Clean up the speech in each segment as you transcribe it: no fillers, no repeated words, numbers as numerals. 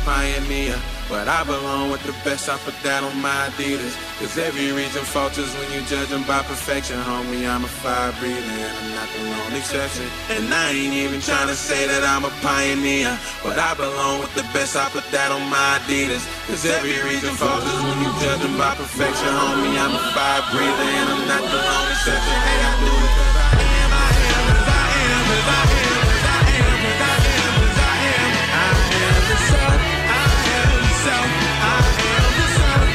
pioneer. But I belong with the best, I put that on my Adidas. Cause every region falters when you judge them by perfection. Homie, I'm a fire breather and I'm not the lone exception. And I ain't even trying to say that I'm a pioneer, but I belong with the best, I put that on my Adidas. Cause every region falters when you judge them by perfection. Homie, I'm a fire breather and I'm not the lone exception. Hey, I do it cause I am, I am, cause I am, cause I am, cause I am, cause I am, cause I am, I am the sun. I am the sun.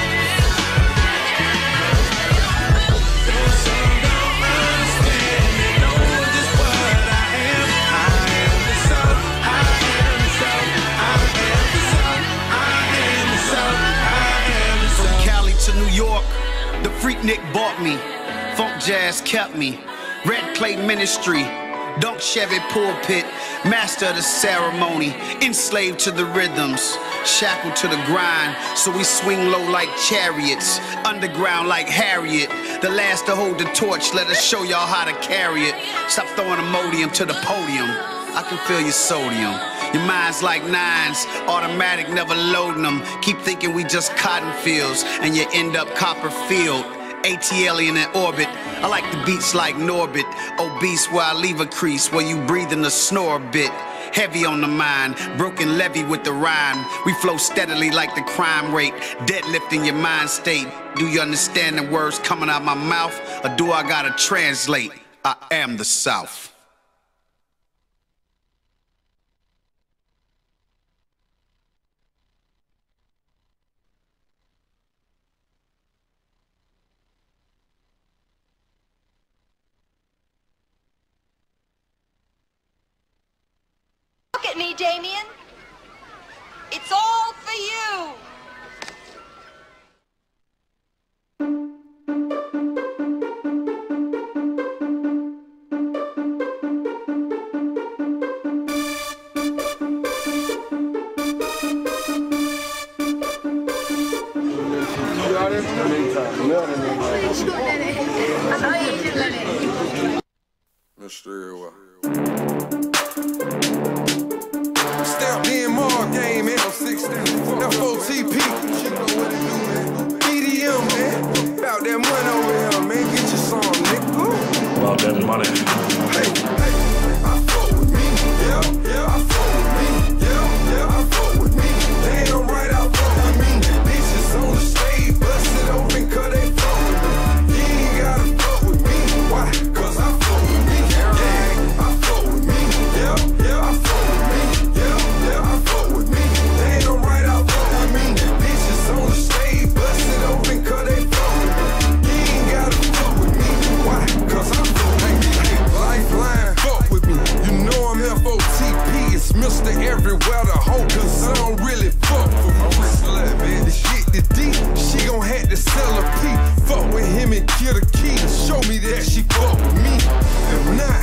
Though some don't understand, they know just what I am. I am the sun. I am the sun. I am the sun. I am the sun. I am the sun. From Cali to New York, the Freaknik bought me. Funk jazz kept me. Red Clay Ministry. Dunk Chevy pulpit, master of the ceremony, enslaved to the rhythms, shackled to the grind, so we swing low like chariots, underground like Harriet, the last to hold the torch, let us show y'all how to carry it. Stop throwing Imodium to the podium, I can feel your sodium. Your mind's like nines, automatic, never loading them. Keep thinking we just cotton fields, and you end up Copperfield. ATL in orbit. I like the beats like Norbit. Obese where I leave a crease, where you breathe and snore a bit. Heavy on the mind, broken levee with the rhyme. We flow steadily like the crime rate, deadlifting your mind state. Do you understand the words coming out my mouth, or do I gotta translate? I am the South. Look at me, Damien. It's all for you. Step in more game, L16, FOTP. BDM, man. About that money over here, man. Get you some, nigga. About that money. Hey, I fuck with me. Yeah, I fuck with me. Yeah, I fuck with me. Damn right, I fuck with me. Bitches on the stage, bust it open, cause they fuck with me. You ain't gotta fuck with me. Why? Cause I fuck with me. Yeah, I fuck with me. Yeah, I fuck with me. Yeah, I fuck with me. Damn right, I fuck with me. Bitches on the stage, bust it open, cause they fuck with me. You ain't gotta fuck with me. Why? Cause I fuck with me. Lifeline, fuck with me. You know I'm FOTP. It's Mr. Everywhere the hoe, cause I don't really fuck with me. The shit the D, she gon' have to sell a P. Fuck with him and kill the key to show me that she fuck with me. If not,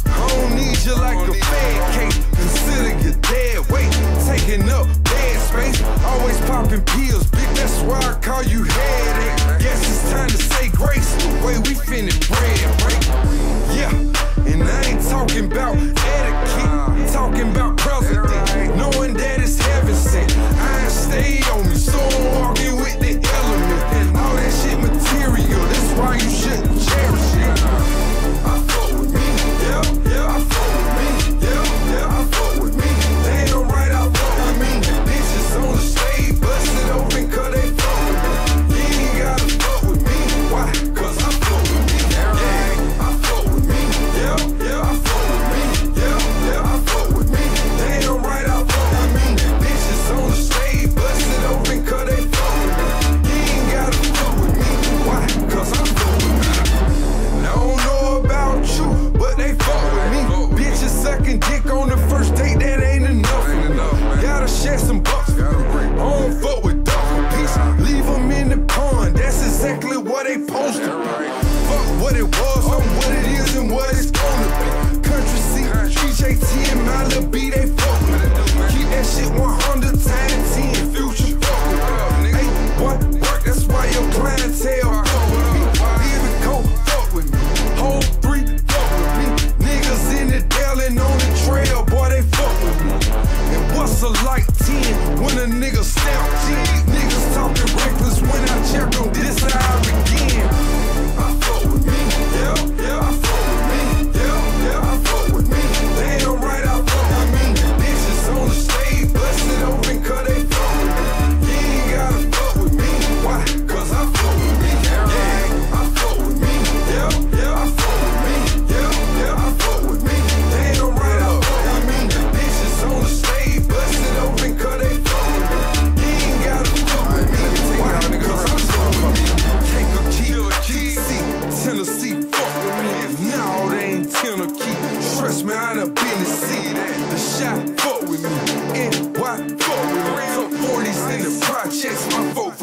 I don't need you like a fad case. Consider you dead weight, taking up bad space. Always popping pills, bitch, that's why I call you headache. Guess it's time to say grace, the way we finna bread, right? Yeah, and I ain't talking about etiquette, talking about president, knowing that it's heaven sent. I ain't stay on me, so I'm walking with the element. All that shit material, that's why you shouldn't cherish it.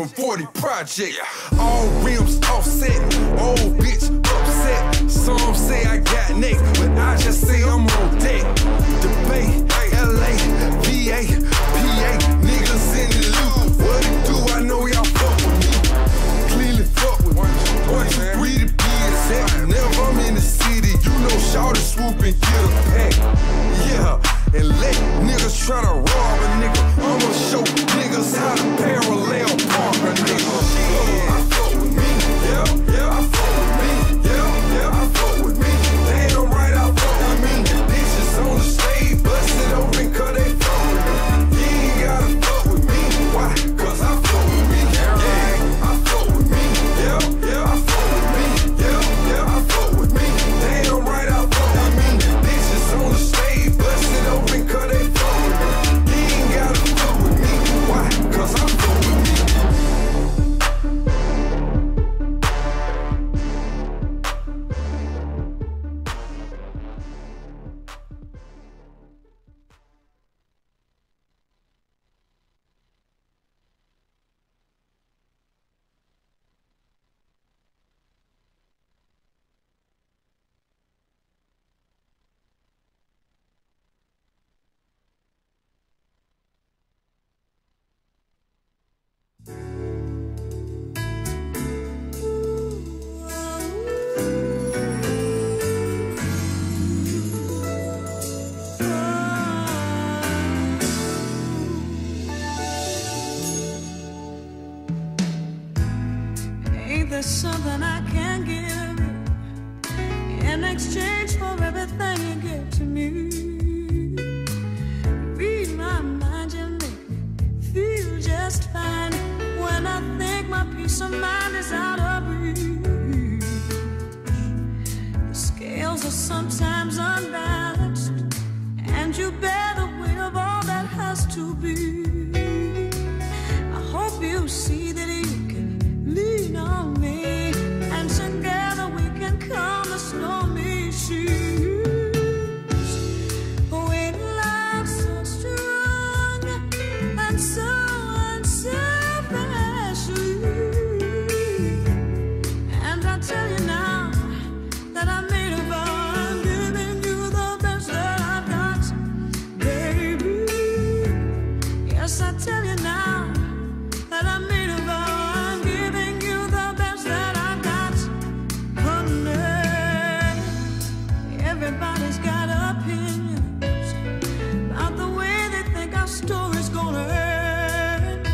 from 40 Project. All rims offset, old bitch upset. Some say I got next, but I just say I'm on deck. The Bay, LA, VA, PA, niggas in the loop. What it do? I know y'all fuck with me. Clearly fuck with me. 1, 2, 3 to be exact. Never I'm in the city, you know shawty swoop and get a pack. Yeah, and let niggas try to rob a nigga. I'ma show niggas how to parallel park a nigga. I fuck with me, yeah, I fuck with me, yeah, I fuck with me. Damn right, I fuck with me. Bitches on the stage, bust it open, cause they fuck with me. You ain't gotta fuck with me, why? Cause I fuck with me, yeah, I fuck with me, yeah, I fuck with me, yeah, I fuck with me. Damn right, I fuck with me. Bitches on the stage, bust it open, cause they fuck with me. You ain't gotta fuck with me, why? Cause I fuck with me. Ain't there something I can give you in exchange for everything you give to me? Read my mind, you make me feel just fine. When I think my peace of mind is out of reach, the scales are sometimes unbalanced, and you bear the weight of all that has to be. I hope you see that you can lean on me, and together we can calm the stormy seas. With love so strong and so unselfishly, and I tell you now that I made a vow, I'm giving you the best that I've got, baby. Yes, I tell you now that I made a vow. Everybody's got opinions about the way they think our story's gonna end.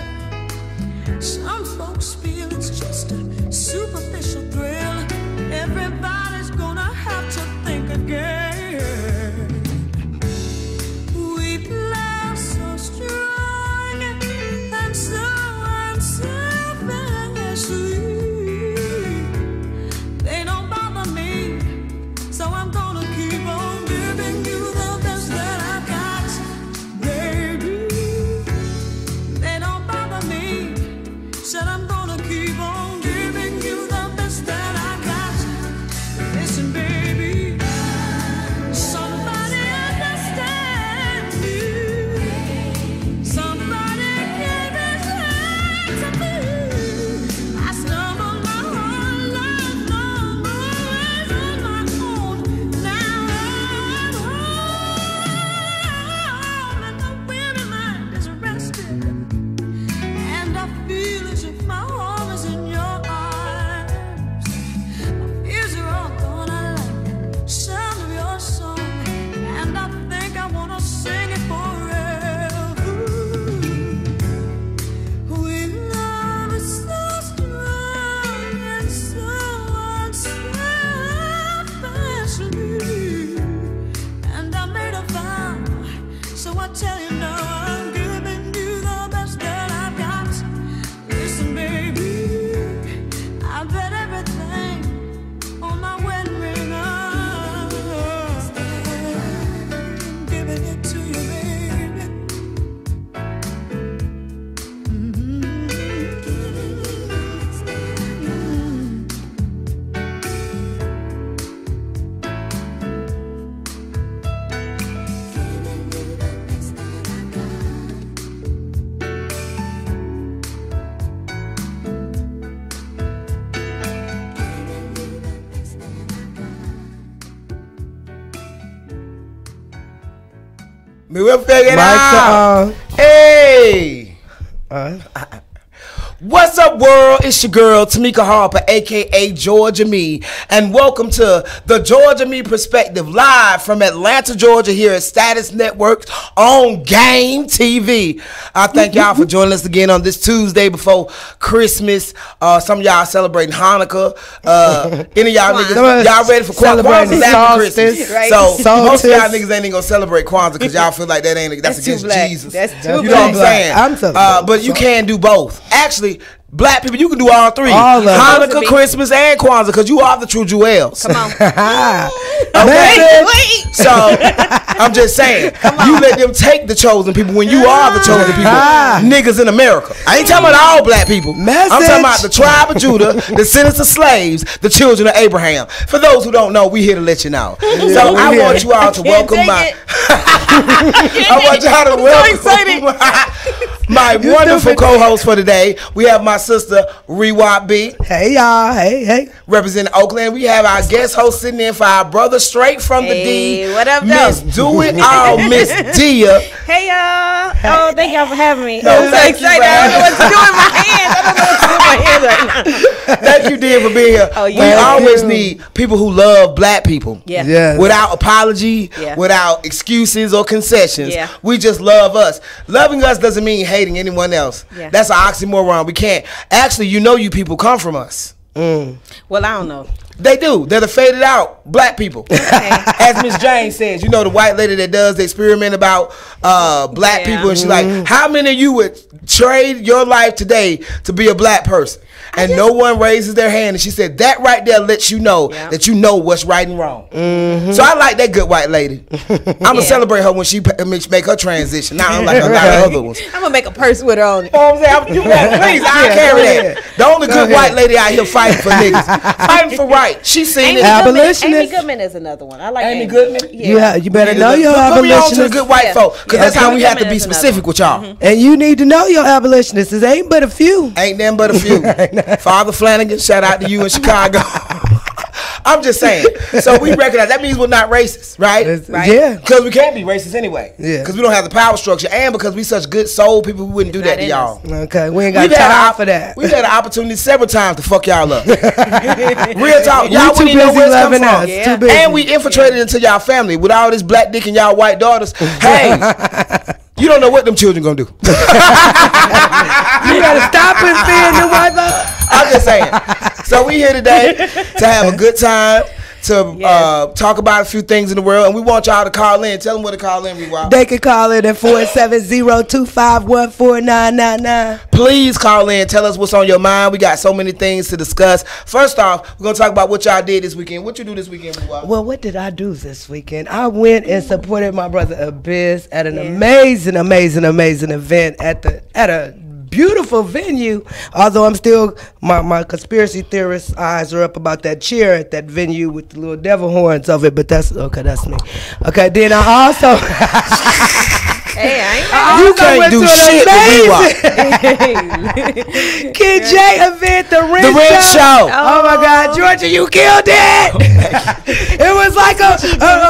Some folks feel it's just a superficial thrill. Everybody's gonna have to think again. We've loved so strong and so unselfishly. They don't bother me, so I'm gonna keep on giving you the best that I've got, baby. They don't bother me, said I'm gonna keep on giving you the best that I've got. Listen, baby, somebody understand me. Somebody give his hand to me. I stumbled my whole life long, always on my own. Now I'm home, and my weary mind is rested, and I feel as if my home is in your arms. My fears are all gone, I like the sound of your song, and I think I wanna sing it forever. We love is so strong and so unselfishly, and I made a vow, so I tell you now I'm giving you the best that I've got. Listen, baby, I bet everything on my wedding ring. I'm giving it to you, baby. We will figure it Mike's out. Hey. What's up, world? It's your girl, Tamika Harper, a.k.a. Georgia Me, and welcome to the Georgia Me Perspective, live from Atlanta, Georgia, here at Status Networks on Game TV. I thank y'all for joining us again on this Tuesday before Christmas. Some of y'all celebrating Hanukkah. Any of y'all niggas, y'all ready for Kwanzaa after Christmas? Right. So most of y'all niggas ain't even gonna celebrate Kwanzaa because y'all feel like that's against Jesus. That's too You know what I'm saying? I'm celebrating. But you can do both. Actually, black people, you can do all three. All of them. Hanukkah, Christmas, and Kwanzaa, because you are the true Jewels. Come on. Okay? Wait. So, I'm just saying, you let them take the chosen people when you are the chosen people. Niggas in America. I ain't talking about all black people. I'm talking about the tribe of Judah, the descendants of slaves, the children of Abraham. For those who don't know, we here to let you know. So, I want you all to welcome my... I want y'all to welcome my wonderful co-host for today. We have my sister, Rewat B. Hey, y'all. Hey. Representing Oakland. We have our guest host sitting in for our brother straight from the D. What up, Miss Do It All, Miss Dia. Hey, y'all. Oh, thank y'all for having me. No, I'm so thank you excited. for I don't know what to having do with my hands. I don't know what to do with my hands right now. Thank you, Dia, for being here. Oh, we yeah. always need people who love black people. Yeah. Yeah. Without apology, Yeah. without excuses or concessions. Yeah. We just love us. Loving us doesn't mean hating anyone else. Yeah. That's an oxymoron. We can't. Actually, you people come from us. Well, I don't know. They do. They're the faded out black people. As Miss Jane says, the white lady that does the experiment about black people, and she's like, how many of you would trade your life today to be a black person? And no one raises their hand. And she said, that right there lets you know that you know what's right and wrong. So I like that good white lady. I'm going to celebrate her when she make her transition. Now I'm like a lot of other ones. I'm going to make a purse with her on it. You know what I'm saying? Please, I'll carry that. The only good white lady out here fighting for niggas. Fighting for right. She seen it. Amy Goodman is another one. I like Amy Goodman? Yeah. You better know your Put me on to the abolitionists. good white folk, because that's how we have to be Amy Goodman is specific with y'all. And you need to know your abolitionists. It ain't but a few. Ain't them but a few. Father Flanagan, shout out to you in Chicago. I'm just saying. So we recognize that means we're not racist, right? Yeah. Because we can't be racist anyway. Yeah. Because we don't have the power structure, and because we such good soul people, we wouldn't do that to y'all. Okay, we ain't got time for that. We've had an opportunity several times to fuck y'all up. Real talk. We Y'all too wouldn't even know busy where it's come loving from. us. Too busy. And we infiltrated into y'all family with all this black dick and y'all white daughters. Hey, you don't know what them children gonna do. You better stop and fear the white folks. I'm just saying. So we here today to have a good time, to talk about a few things in the world, and we want y'all to call in. Tell them where to call in, Rewat. They can call in at 470-251-4999. Please call in. Tell us what's on your mind. We got so many things to discuss. First off, we're going to talk about what y'all did this weekend. What you do this weekend, Rewat? Well, what did I do this weekend? I went and supported my brother Abyss at an amazing event at a beautiful venue. Although I'm still, my conspiracy theorist eyes are up about that chair at that venue with the little devil horns of it, but that's me. Okay, then I also Hey, I You can't do shit with Rewat. Kid J event, the Rent Show. Oh my God, Georgia, you killed it. It was like a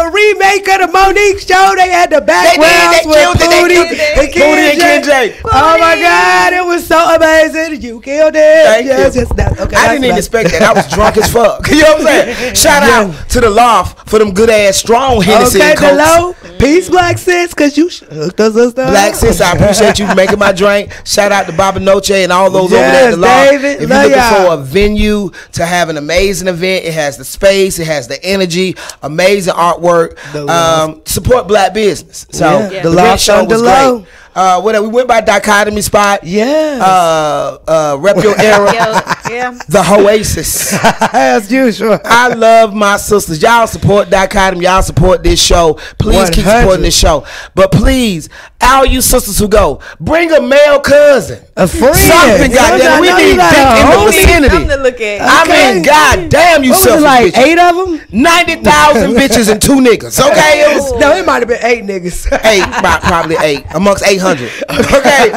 remake of the Monique show. They had the backgrounds with Booty and Kid J. Oh my God, it was so amazing. You killed it. Thank you. Okay, I didn't even expect that. I was drunk as fuck. You know what I'm saying? Shout out to the Loft for them good ass strong Hennessy and Cokes. Hello, peace, Black Sis, because you hooked us up. Black Sis, I appreciate you making my drink. Shout out to Baba Noche and all those over there at the Loft. David, if you're looking for a venue to have an amazing event, it has the space, it has the energy, amazing artwork. Support black business. So the Rent Loft Show on the was low. great. We went by Dichotomy Spot. Yes. Rep Your Era. Yeah. The Oasis. As usual. I love my sisters. Y'all support Dichotomy. Y'all support this show. Please keep 100. supporting this show. But please, all you sisters who go, bring a male cousin. A friend. Something, goddamn. We need dick in the vicinity. Something to look at. I mean, goddamn, you What was it, selfish like bitches. 8 of them? 90,000 bitches and 2 niggas. Okay, it was No, it might have been 8 niggas. 8, probably 8 amongst 800. Okay,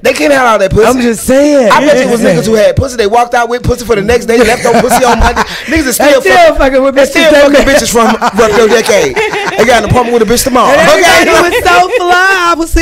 they can't have all that pussy. I'm just saying. I bet you it was niggas who had pussy. They walked out with pussy for the next day, left on pussy on Monday. Niggas are still fucking with they bitches. still fucking bitches from your decade. They got an apartment with a bitch tomorrow. And Okay, everybody was so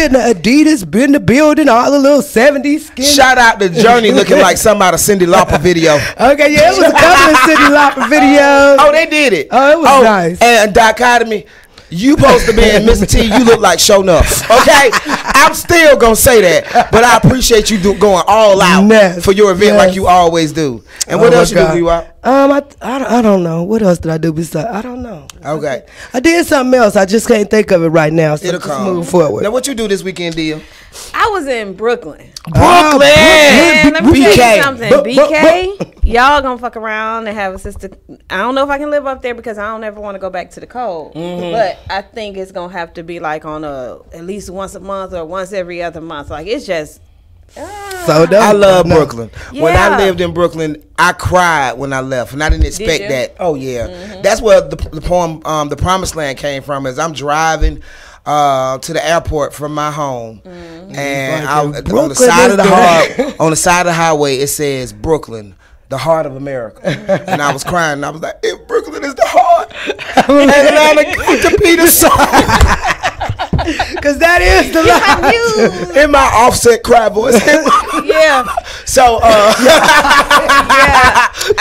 in the Adidas, been the building, all the little 70s skin. Shout out to Journey looking like some out of Cyndi Lauper video. Okay, yeah, it was a couple of Cyndi Lauper videos. Oh, they did it. Oh, it was nice. And Dichotomy, you supposed to be in Mr. T. You look like Show Nuff. Okay, I'm still gonna say that, but I appreciate you going all out for your event like you always do. And what else you do, Leroy? I don't know. What else did I do besides? I don't know. Okay, I did something else. I just can't think of it right now. So it'll just come. move forward. Now, what you do this weekend, deal? I was in Brooklyn. Brooklyn. And let me tell BK. you something. BK, y'all gonna fuck around and have a sister. I don't know if I can live up there because I don't ever want to go back to the cold. But I think it's gonna have to be like on at least once a month or once every other month. Like it's just. So I love Brooklyn. Yeah. When I lived in Brooklyn, I cried when I left, and I didn't expect that. Oh yeah, that's where the poem "The Promised Land" came from. As I'm driving to the airport from my home, and on the side of the highway it says Brooklyn, the heart of America, and I was crying. And I was like, if Brooklyn is the heart, Atlanta to be the side. Cause that is the line. In my Offset cry voice. Yeah. So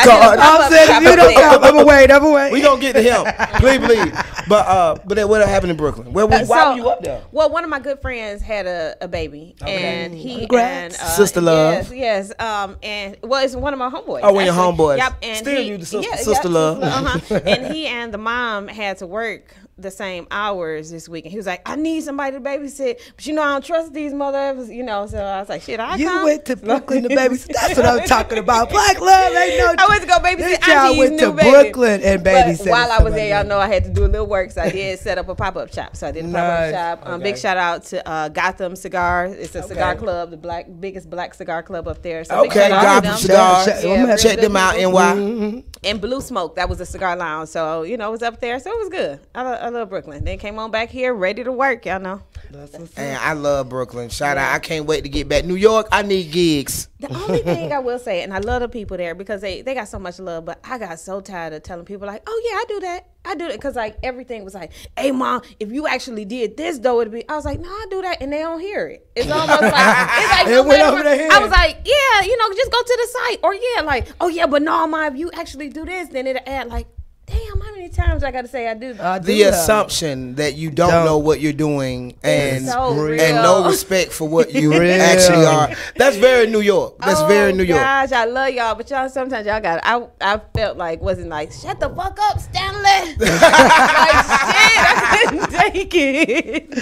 Offset, you don't stop. I'm away. We gonna get to him. Please. But then what happened in Brooklyn? Why were you up there? Well, one of my good friends had a baby, and he Congrats. and Sister love. Yes. And well, it's one of my homeboys. Oh, one of your actually. homeboys. Yep. And Still you the sister love. And he and the mom had to work the same hours this week, and he was like, I need somebody to babysit, but I don't trust these mothers, so I was like, shit, I You went to Brooklyn to babysit. That's what I'm talking about. Black love ain't no. I went to go babysit. This child went to Brooklyn and babysat. But while I was there, y'all know I had to do a little work, so I did set up a pop-up shop. So I did a pop-up shop. Okay. Big shout out to Gotham Cigar. It's a cigar club, the biggest black cigar club up there. So big shout out to Gotham them. Cigar. Yeah, Check them out, NY. And Blue Smoke, that was a cigar lounge. So, it was up there. So it was good. I love Brooklyn. Then came on back here, ready to work, y'all know. And I love Brooklyn. Shout out. I can't wait to get back. New York, I need gigs. The only thing I will say, and I love the people there because they got so much love, but I got so tired of telling people like, oh yeah, I do that. Because like everything was like, hey mom, if you actually did this though, it'd be, I was like, no, I do that. And they don't hear it. It's almost like, no I was like, yeah, just go to the site. Or yeah, like, oh yeah, but no, mom, if you actually do this, then it'll add like, damn, how many times I got to say I do that? The assumption that you don't know what you're doing and no respect for what you actually are. That's very New York. That's very New York. Gosh, I love y'all, but y'all sometimes y'all got. I felt like wasn't like shut the fuck up, Stanley. Like shit, I couldn't take it.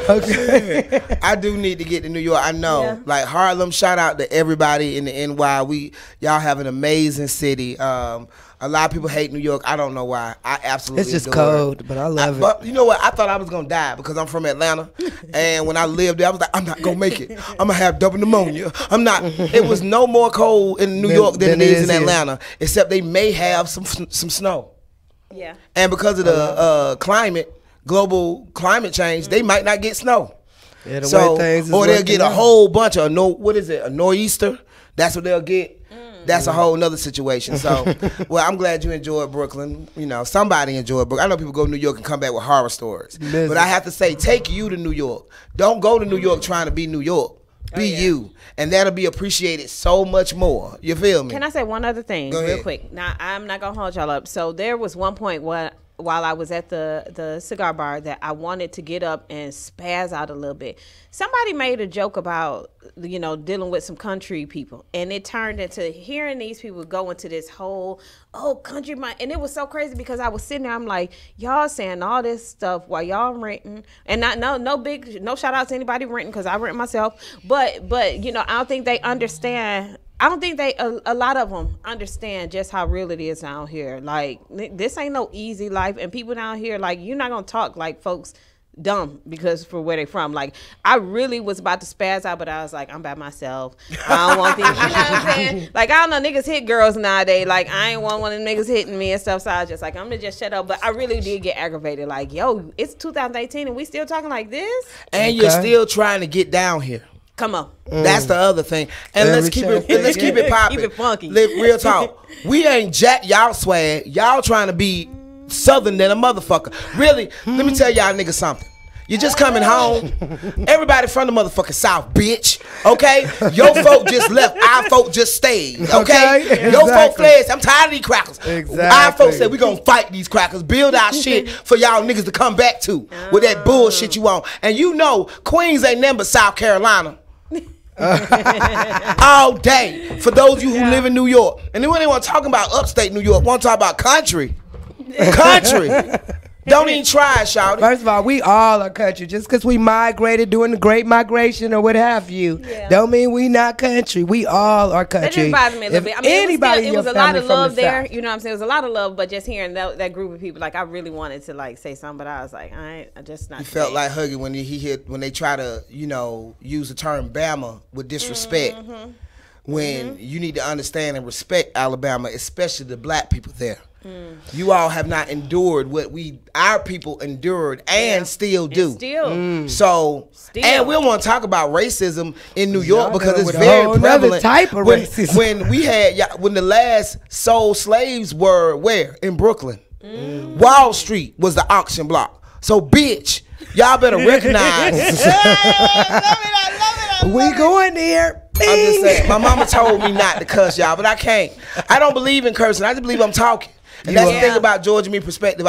Okay, I do need to get to New York. I know, like Harlem. Shout out to everybody in the NY. Y'all have an amazing city. A lot of people hate New York. I don't know why. I absolutely It's just adore cold, but I love it. But you know what? I thought I was going to die because I'm from Atlanta. And when I lived there, I was like, I'm not going to make it. I'm going to have double pneumonia. I'm not. It was no more cold in New York than it is in Atlanta, except they may have some snow. Yeah. And because of the global climate change, they might not get snow. Yeah, or they'll get a whole bunch of, a nor'easter. That's what they'll get. That's a whole nother situation. So, well, I'm glad you enjoyed Brooklyn. Somebody enjoyed Brooklyn. I know people go to New York and come back with horror stories. But I have to say, take you to New York. Don't go to New York trying to be New York. Be you. And that'll be appreciated so much more. You feel me? Can I say one other thing real quick? Now, I'm not going to hold y'all up. So there was one point while I was at the cigar bar that I wanted to get up and spaz out a little bit. Somebody made a joke about, dealing with some country people. And it turned into hearing these people go into this whole, country. And it was so crazy because I was sitting there, I'm like, y'all saying all this stuff while y'all renting. And no shout out to anybody renting because I rent myself. But I don't think they understand. I don't think a lot of them understand just how real it is down here. Like, this ain't no easy life. And people down here, like, you're not going to talk like folks dumb because for where they from. Like, I really was about to spaz out, but I was like, I'm by myself. I don't want these, you know what I'm saying? Like, I don't know, niggas hit girls nowadays. Like, I ain't want one of them niggas hitting me and stuff. So I was just like, I'm going to just shut up. But I really did get aggravated. Like, yo, it's 2018 and we still talking like this? And you're still trying to get down here. Come on. That's the other thing. And let's keep it popping. Keep it funky. Real talk. We ain't jack y'all swag. Y'all trying to be southern than a motherfucker. Really, let me tell y'all niggas something. You just coming home. Everybody from the motherfucking South, bitch. Okay? Your folk just left. Our folk just stayed. Okay? Okay, Your folk exactly. fled. I'm tired of these crackers. Exactly. Our folks said we gonna fight these crackers, build our shit for y'all niggas to come back to with that bullshit you want. And you know, Queens ain't nothing but South Carolina. All day. For those of you who live in New York. And then when they want to talk about upstate New York, want to talk about country. Country. Don't even try it, shawty. First of all, we all are country. Just because we migrated during the Great Migration or what have you, don't mean we not country. We all are That country. just bothers me a little bit. I mean, anybody it was in a your lot family of from love the there. South. You know what I'm saying? It was a lot of love, but just hearing that group of people, like I really wanted to like say something, but I was like, I just not. He felt like Huggy when they try to, use the term Bama with disrespect. When you need to understand and respect Alabama, especially the black people there. You all have not endured what our people endured and still do. And we don't want to talk about racism in New York because it's very prevalent. Type of racism. When the last sold slaves were where? In Brooklyn. Wall Street was the auction block. So bitch, y'all better recognize. We going there. I'm just saying, my mama told me not to cuss y'all, but I can't. I don't believe in cursing. I just believe I'm talking. And that's the thing about Georgia Me Perspective.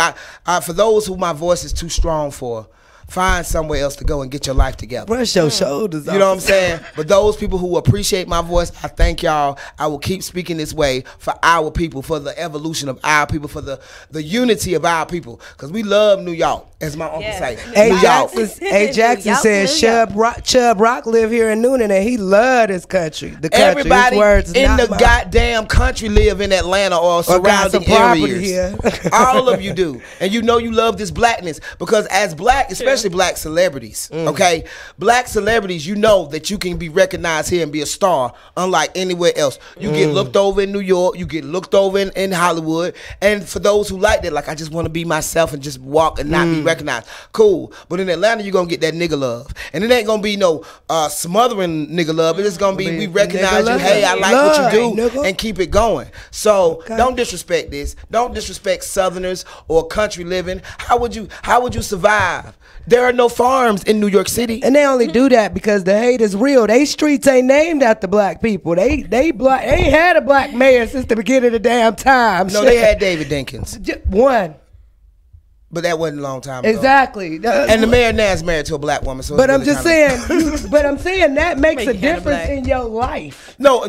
For those who my voice is too strong for, find somewhere else to go and get your life together. Brush your shoulders off. You know what I'm saying? But those people who appreciate my voice, I thank y'all. I will keep speaking this way for our people, for the evolution of our people, for the unity of our people. Because we love New York, as my uncle say. A. Jackson said Chubb Rock live here in Noonan and he loved his country. The country. Everybody his words, in the mine. goddamn country live in Atlanta or surrounding areas. Here. All of you do. And you know you love this blackness. Because as black, especially black celebrities, okay? Black celebrities, you know that you can be recognized here and be a star unlike anywhere else. You get looked over in New York, you get looked over in Hollywood, and for those who like that, like I just want to be myself and just walk and not be recognized. Cool. But in Atlanta, you're going to get that nigga love. And it ain't going to be no smothering nigga love. It's going to be, we recognize you, hey, I like what you do, and keep it going. So don't disrespect this. Don't disrespect Southerners or country living. How would you survive? There are no farms in New York City. And they only do that because the hate is real. They streets ain't named after black people. They ain't had a black mayor since the beginning of the damn time. No, they had David Dinkins. One. But that wasn't a long time ago. Exactly. And the mayor now is married to a black woman. So but I'm just saying, but I'm saying that makes a difference in your life. No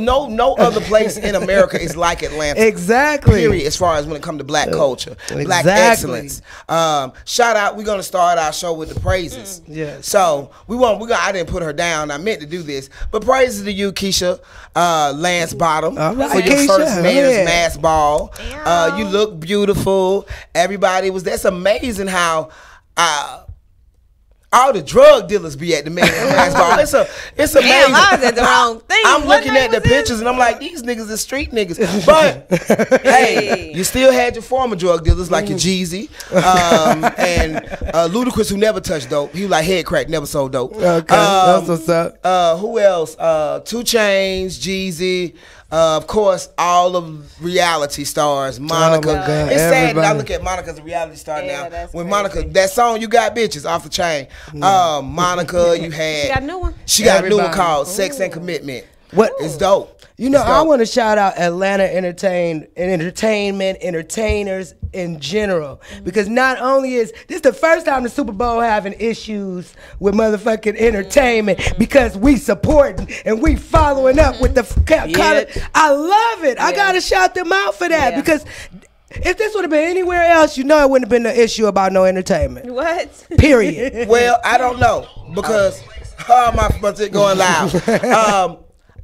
other place in America is like Atlanta. Exactly. Period. As far as when it comes to black culture, black excellence. Shout out. We're gonna start our show with the praises. Yes. So I didn't put her down. I meant to do this, but praises to you, Keisha Lance Bottom, right, for your Keisha, first mayor's mass ball. You look beautiful. Everybody was. That's amazing how all the drug dealers be at the mayor's mass ball. It's amazing. Damn, I was at the wrong thing. I'm What looking night at the was this? pictures and I'm like, these niggas are street niggas. But hey, you still had your former drug dealers like your Jeezy and Ludacris, who never touched dope. He was like head crack, never sold dope. Okay, that's what's up. Who else? 2 Chainz, Jeezy. Of course, all of reality stars. Monica. Oh my God, it's sad that I everybody. look at Monica as a reality star now. That's When crazy. Monica, that song You Got Bitches off the chain. Monica, you had. She got a new one. She got a new one Everybody. called Sex and Commitment. What? It's dope. You know, It's I dope. want to shout out Atlanta entertainment, entertainers in general. Because not only is this the first time the Super Bowl having issues with motherfucking entertainment because we supporting and we following up with the I love it. I got to shout them out for that because if this would have been anywhere else, you know it wouldn't have been an issue about no entertainment. What? Period. Well, I don't know because my going loud.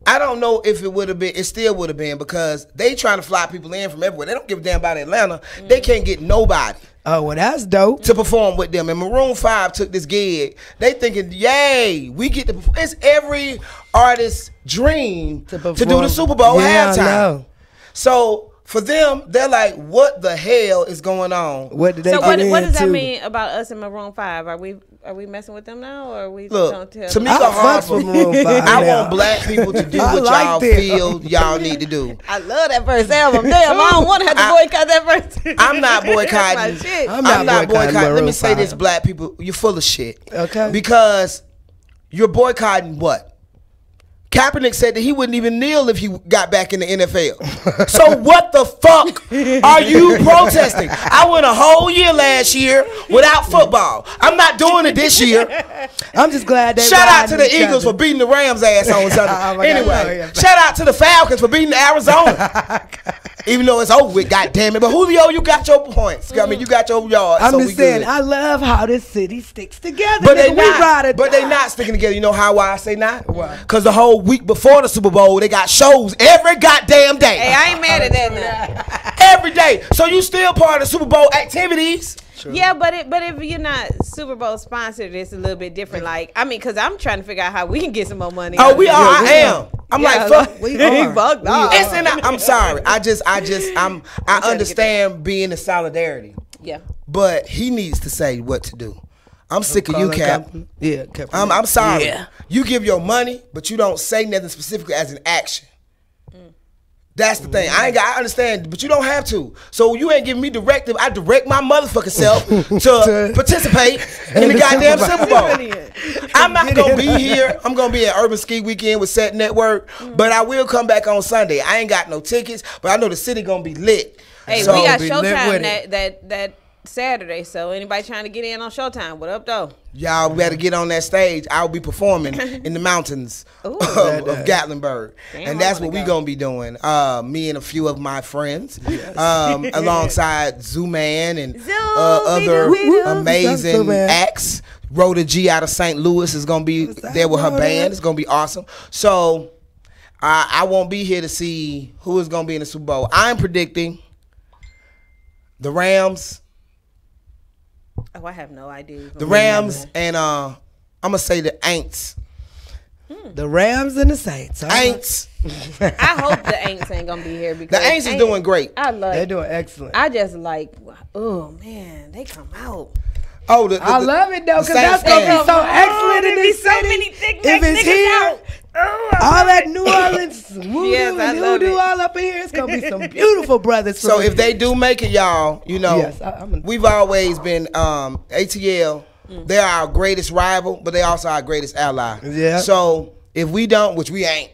I don't know if it would have been. It still would have been because they trying to fly people in from everywhere. They don't give a damn about Atlanta. They can't get nobody Oh, well, that's dope. to perform with them. And Maroon 5 took this gig. They thinking, yay, we get to perform. It's every artist's dream to do the Super Bowl Yeah, I halftime. know. So For them, they're like, what the hell is going on? What did they So get what does that into? mean about us in Maroon 5? Are we messing with them now, or are we Look, don't tell Tamika them? Harper, Maroon 5 I now. want black people to do I what like y'all them. feel y'all need to do. I love that first album. Damn, I don't want to have to boycott that first. I'm not boycotting. That's my shit. I'm I'm not boycotting. Let me Maroon say this, 5. black people, you're full of shit. Okay. Because you're boycotting what? Kaepernick said that he wouldn't even kneel if he got back in the NFL. So what the fuck are you protesting? I went a whole year last year without football. I'm not doing it this year. I'm just glad they Shout out to riding the each Eagles other. for beating the Rams ass on Sunday. Oh my God. Anyway, shout out to the Falcons for beating Arizona. Even though it's over with, goddamn it. But Julio, you got your points. I mean, you got your yards. I'm so just we saying, good. I love how this city sticks together. But nigga. they not. But they not sticking together. You know why I say not? Why? Because the whole week before the Super Bowl, they got shows every goddamn day. Hey, I ain't mad at that now. Every day. So you still part of Super Bowl activities. True. Yeah, but if you're not Super Bowl sponsored, it's a little bit different. Like, I mean, because I'm trying to figure out how we can get some more money. Oh, we are. I am. I'm like, fuck. We are. Fuck dog. I'm sorry. I understand being in solidarity. Yeah. But he needs to say what to do. I'm sick of you, Cap. Yeah, Cap. I'm sorry. Yeah. You give your money, but you don't say nothing specifically as an action. That's the thing. I understand, but you don't have to. So you ain't giving me directive. I direct my motherfucking self to participate in the goddamn Super Bowl. I'm not gonna be here. I'm gonna be at Urban Ski Weekend with Set Network, but I will come back on Sunday. I ain't got no tickets, but I know the city gonna be lit. Hey, so we got Showtime that Saturday. So anybody trying to get in on Showtime, what up though? Y'all better get on that stage. I'll be performing in the mountains of Gatlinburg. Damn, and that's what we going to be doing. Me and a few of my friends, alongside Zoo-Man and other amazing acts. Rhoda G out of St. Louis is going to be there with her band. It's going to be awesome. So I won't be here to see who is going to be in the Super Bowl. I'm predicting the Rams. Oh, I have no idea. The Rams and I'm gonna say the Aints. The Rams and the Saints. Aints. I hope the Aints ain't gonna be here because the Aints is doing great. I love. They're doing excellent. I just like. Oh man, they come out. Oh, I love it though because that's gonna be so excellent in this so city. many thick If it's here, all that New Orleans voodoo Yes, I and love hoodoo it. all up in here, it's gonna be some beautiful brothers. So if they do make it, y'all, you know, Yes, we've always been ATL. They're our greatest rival, but they also our greatest ally. Yeah. So if we don't, which we ain't,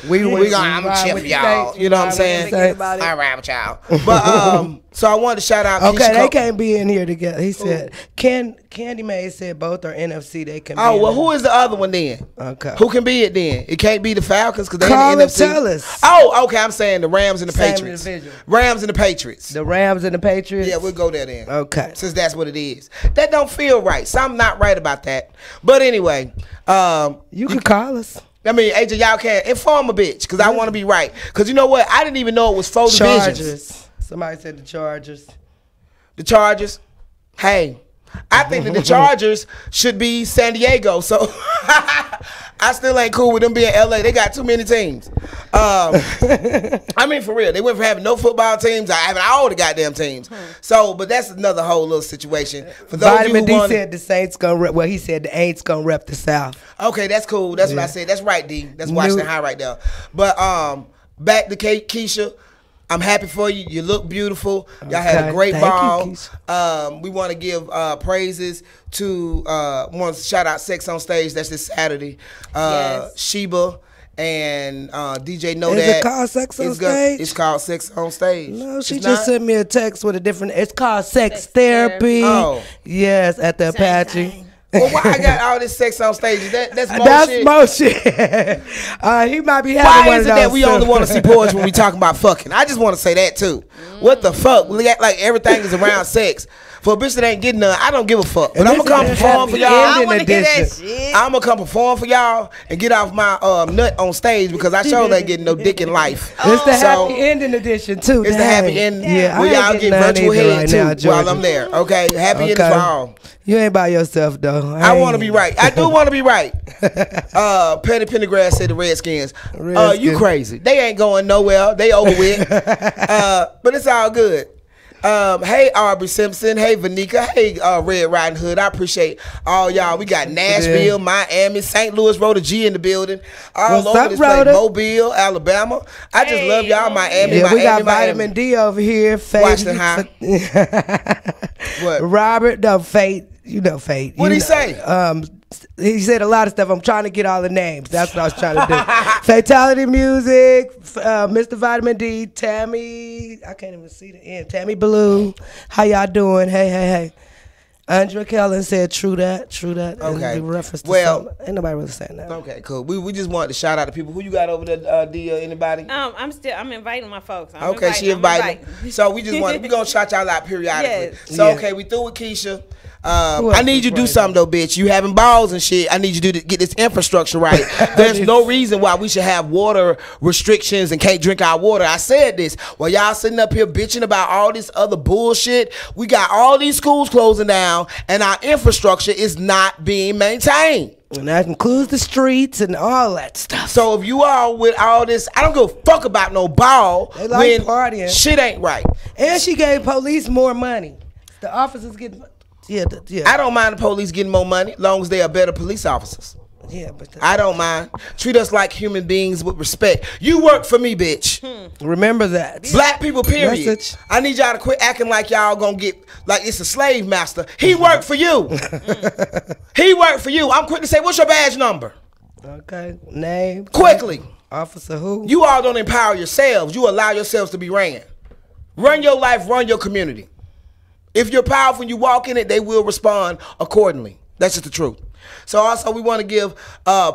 I'm gonna chip y'all. You know what I'm saying? I ride with y'all. But so I wanted to shout out. Okay, they can't be in here together. He said, Candy May said both are NFC. They can. Oh be well, in who is the other one then? Okay. Who can be it then? It can't be the Falcons because they're Call in the and NFC. tell us. Oh, okay. I'm saying the Rams and the Same Patriots. division. Rams and the Patriots. The Rams and the Patriots. Yeah, we'll go there then. Okay. Since that's what it is. That don't feel right. Something not right about that. But anyway, you can call us. I mean, AJ, y'all can inform a bitch because I want to be right. Because you know what? I didn't even know it was 4 divisions. Chargers. Somebody said the Chargers. The Chargers. Hey, I think that the Chargers should be San Diego. So I still ain't cool with them being LA. They got too many teams. I mean, for real. They went from having no football teams to having all the goddamn teams. So, but that's another whole little situation. For those Vitamin of you who D said the Saints gonna rep. Well, he said the Aints gonna rep the South. Okay, that's cool. That's what I said. That's right, D. That's Washington High right there. But back to Keisha. I'm happy for you. You look beautiful. Y'all had a great ball. We want to give praises to want to shout out Sex on Stage. That's this Saturday. Yes. Sheba and DJ Know Is That. it called Sex on Stage? It's called Sex on Stage. No, she It's just not? sent me a text with a different. It's called Sex Therapy. Oh. Yes, at the Apache. Well, why I got all this sex on stage? That's more That's shit. more shit. He might be having Why one is of it those that we only want to see poetry when we talking about fucking? I just want to say that too. What the fuck? We act like everything is around sex. For a bitch that ain't getting none, I don't give a fuck. But I'm gonna come perform for y'all. I want to hear that shit. I'm gonna come perform for y'all and get off my nut on stage because I sure ain't getting no dick in life. It's the So, happy ending edition too. It's the happy ending. Yeah, We I ain't all getting get none virtual either head right too now, while Georgia. I'm there. Okay, happy ending for all. You ain't by yourself though. I want to be right. I do want to be right. Penny Pendergrass said the Redskins. You crazy. They ain't going nowhere. They over with. But it's all good. Hey, Aubrey Simpson. Hey, Vanika. Hey, Red Riding Hood. I appreciate all y'all. We got Nashville, Miami, St. Louis, Rhoda G in the building. All over this place. Mobile, Alabama. I just love y'all. Miami, yeah, Miami, we got Miami. Vitamin D over here. Washington High. What? Robert, no, Fate. You know Fate. What'd he say? He said a lot of stuff. I'm trying to get all the names. That's what I was trying to do. Fatality Music, Mr. Vitamin D, Tammy. I can't even see the end. Tammy Blue. How y'all doing? Hey. Andrea Kellen said, true that. Okay. In reference to well, ain't nobody really saying that. Okay, cool. We just wanted to shout out to people. Who you got over there, D? Anybody? I'm inviting my folks. She inviting. So we just want we gonna shout y'all out periodically. Yes. So okay, we through with Keisha. I need you to do something though, bitch. You having balls and shit. I need you to get this infrastructure right. There's no reason why we should have water restrictions and can't drink our water. I said this while y'all sitting up here bitching about all this other bullshit. We got all these schools closing down and our infrastructure is not being maintained. And that includes the streets and all that stuff. So if you are with all this, I don't give a fuck about no ball They like when partying. shit ain't right. And she gave police more money. The officers get yeah. I don't mind the police getting more money long as they are better police officers. Yeah, but I don't mind. Treat us like human beings with respect. You work for me, bitch. Remember that. Black people, period. Message. I need y'all to quit acting like y'all gonna get like it's a slave master. He worked for you. He worked for you. I'm quick to say, what's your badge number? Okay. Name. Quickly. Officer who? You all don't empower yourselves. You allow yourselves to be ran. Run your life, run your community. If you're powerful and you walk in it, they will respond accordingly. That's just the truth. So also we want to give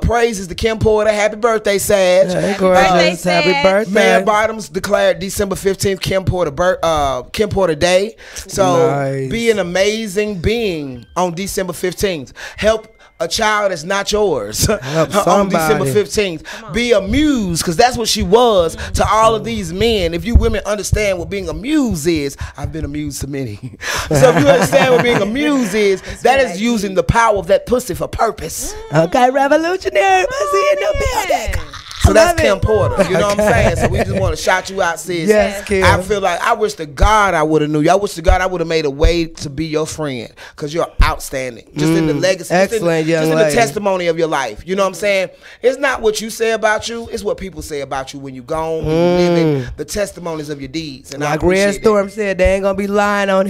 praises to Kim Porter. Happy birthday, Sag. Hey, gorgeous. Happy birthday. Mayor Bottoms declared December 15th Kim Porter Day. So Nice. be an amazing being on December 15th. Help a child that's not yours on December 15th. Be a muse, because that's what she was to all of these men. If you women understand what being a muse is, I've been a muse to many. So if you understand what being a muse is, that is using the power of that pussy for purpose. Okay, revolutionary pussy in the building. So that's Love Kim it. Porter. You know what I'm saying? So we just want to shout you out, sis. Yes, Kim. I feel like I wish to God I would have knew you. I wish to God I would have made a way to be your friend, because you're outstanding. Just in the legacy. Excellent, just in the lady. testimony of your life. You know what I'm saying? It's not what you say about you. It's what people say about you when you're gone, when you're living, the testimonies of your deeds. And I Like Red appreciate Storm said, they ain't gonna be lying on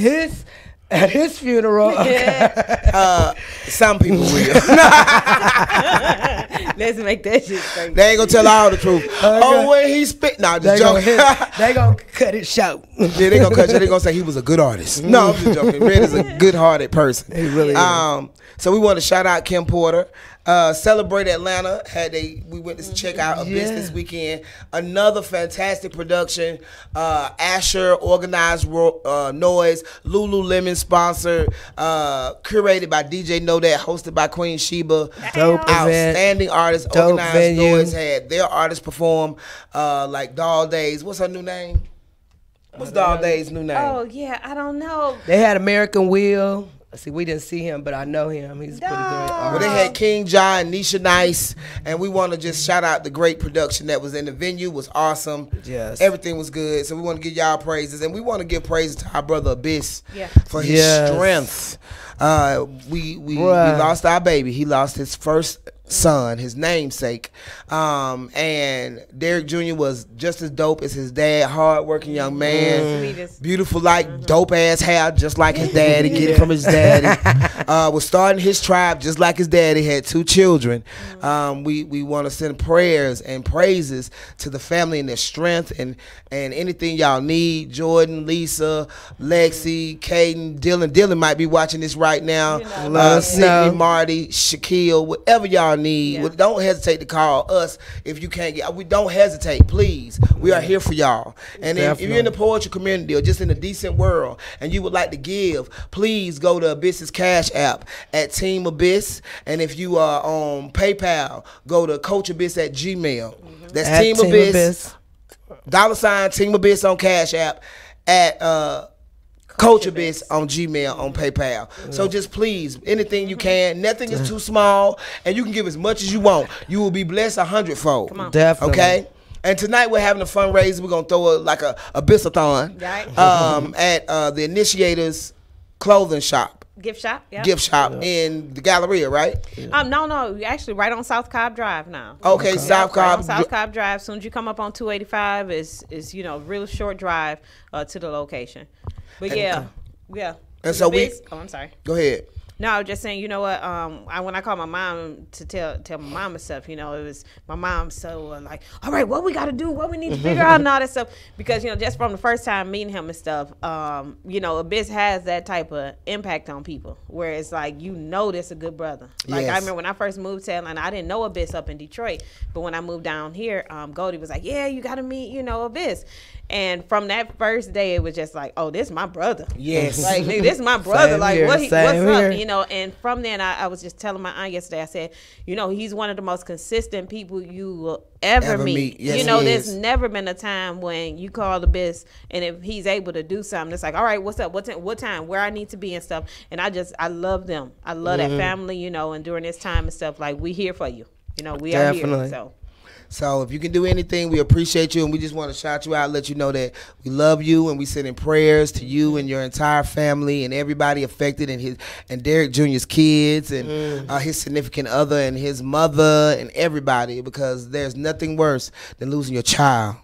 at his funeral. Some people will. Let's make that shit straight. They ain't gonna tell all the truth. Oh, when he spit. Nah, just joking. They gonna cut it short. Yeah, they gonna cut you. They gonna say he was a good artist. No, I'm just joking. Red is a good-hearted person. He really is. So we want to shout out Kim Porter. Celebrate Atlanta. We went to check out Abyss this weekend. Another fantastic production. Asher organized noise. Lululemon sponsored. Curated by DJ Know That. Hosted by Queen Sheba. Dope Outstanding artists. Dope Organized venue. Noise had their artists perform. Like Doll Days. What's her new name? What's Doll Days' new name? Oh yeah, I don't know. They had American Will. See, we didn't see him, but I know him. He's a pretty good Well, artist. they had King John, Nisha Nice, and we want to just shout out the great production that was in the venue. Was awesome. Yes. Everything was good. So we want to give y'all praises, and we want to give praises to our brother Abyss for his Yes. strength. We lost our baby. He lost his first son, his namesake. And Derek Jr. was just as dope as his dad, hard-working young man. Sweetest. Beautiful, like dope-ass hair, just like his daddy, get it from his daddy. Was starting his tribe just like his daddy, had 2 children. We want to send prayers and praises to the family and their strength and anything y'all need. Jordan, Lisa, Lexi, Caden, Dylan. Dylan might be watching this right now. Let us know. Sydney, Marty, Shaquille, whatever y'all need. Yeah. Don't hesitate to call us if you can't get. We don't hesitate, please. We are here for y'all. And if you're in the poetry community or just in a decent world and you would like to give, please go to Abyss's Cash App at Team Abyss. And if you are on PayPal, go to CoachAbyss@gmail. That's At Team Abyss. $, Team Abyss on Cash App at Coach Abyss on Gmail, on PayPal. So just please, anything you can. Nothing is too small, and you can give as much as you want. You will be blessed 100-fold. Come on. Definitely. Okay? And tonight we're having a fundraiser. We're going to throw a Abyssathon at the Initiators Clothing Shop. Gift shop, yeah. Gift shop in the Galleria, right? No, actually right on South Cobb Drive now. Okay, South Cobb. Right on South Cobb Drive. As soon as you come up on 285, is real short drive to the location. But yeah. And so I'm sorry. Go ahead. No, I was just saying, you know what? When I called my mom to tell my mom and stuff, it was my mom so like, all right, what we got to do, what we need to figure out, and all that stuff. Because just from the first time meeting him and stuff, Abyss has that type of impact on people, where it's like that's a good brother. Like I remember when I first moved to Atlanta, I didn't know Abyss up in Detroit, but when I moved down here, Goldie was like, yeah, you got to meet Abyss. And from that first day, it was just like, oh, this is my brother. Yes. Like, nigga, this is my brother. Same like, here, what's same up? here. And from then, I was just telling my aunt yesterday, I said, he's one of the most consistent people you will ever meet. Yes, he there's is. never been a time when you call Abyss, and if he's able to do something, it's like, all right, what's up? What time? Where I need to be and stuff. And I love them. I love that family, and during this time and stuff, like, we here for you. We are here. So if you can do anything, we appreciate you, and we just want to shout you out, let you know that we love you, and we send in prayers to you and your entire family and everybody affected, and Derek Jr.'s kids and his significant other and his mother and everybody, because there's nothing worse than losing your child.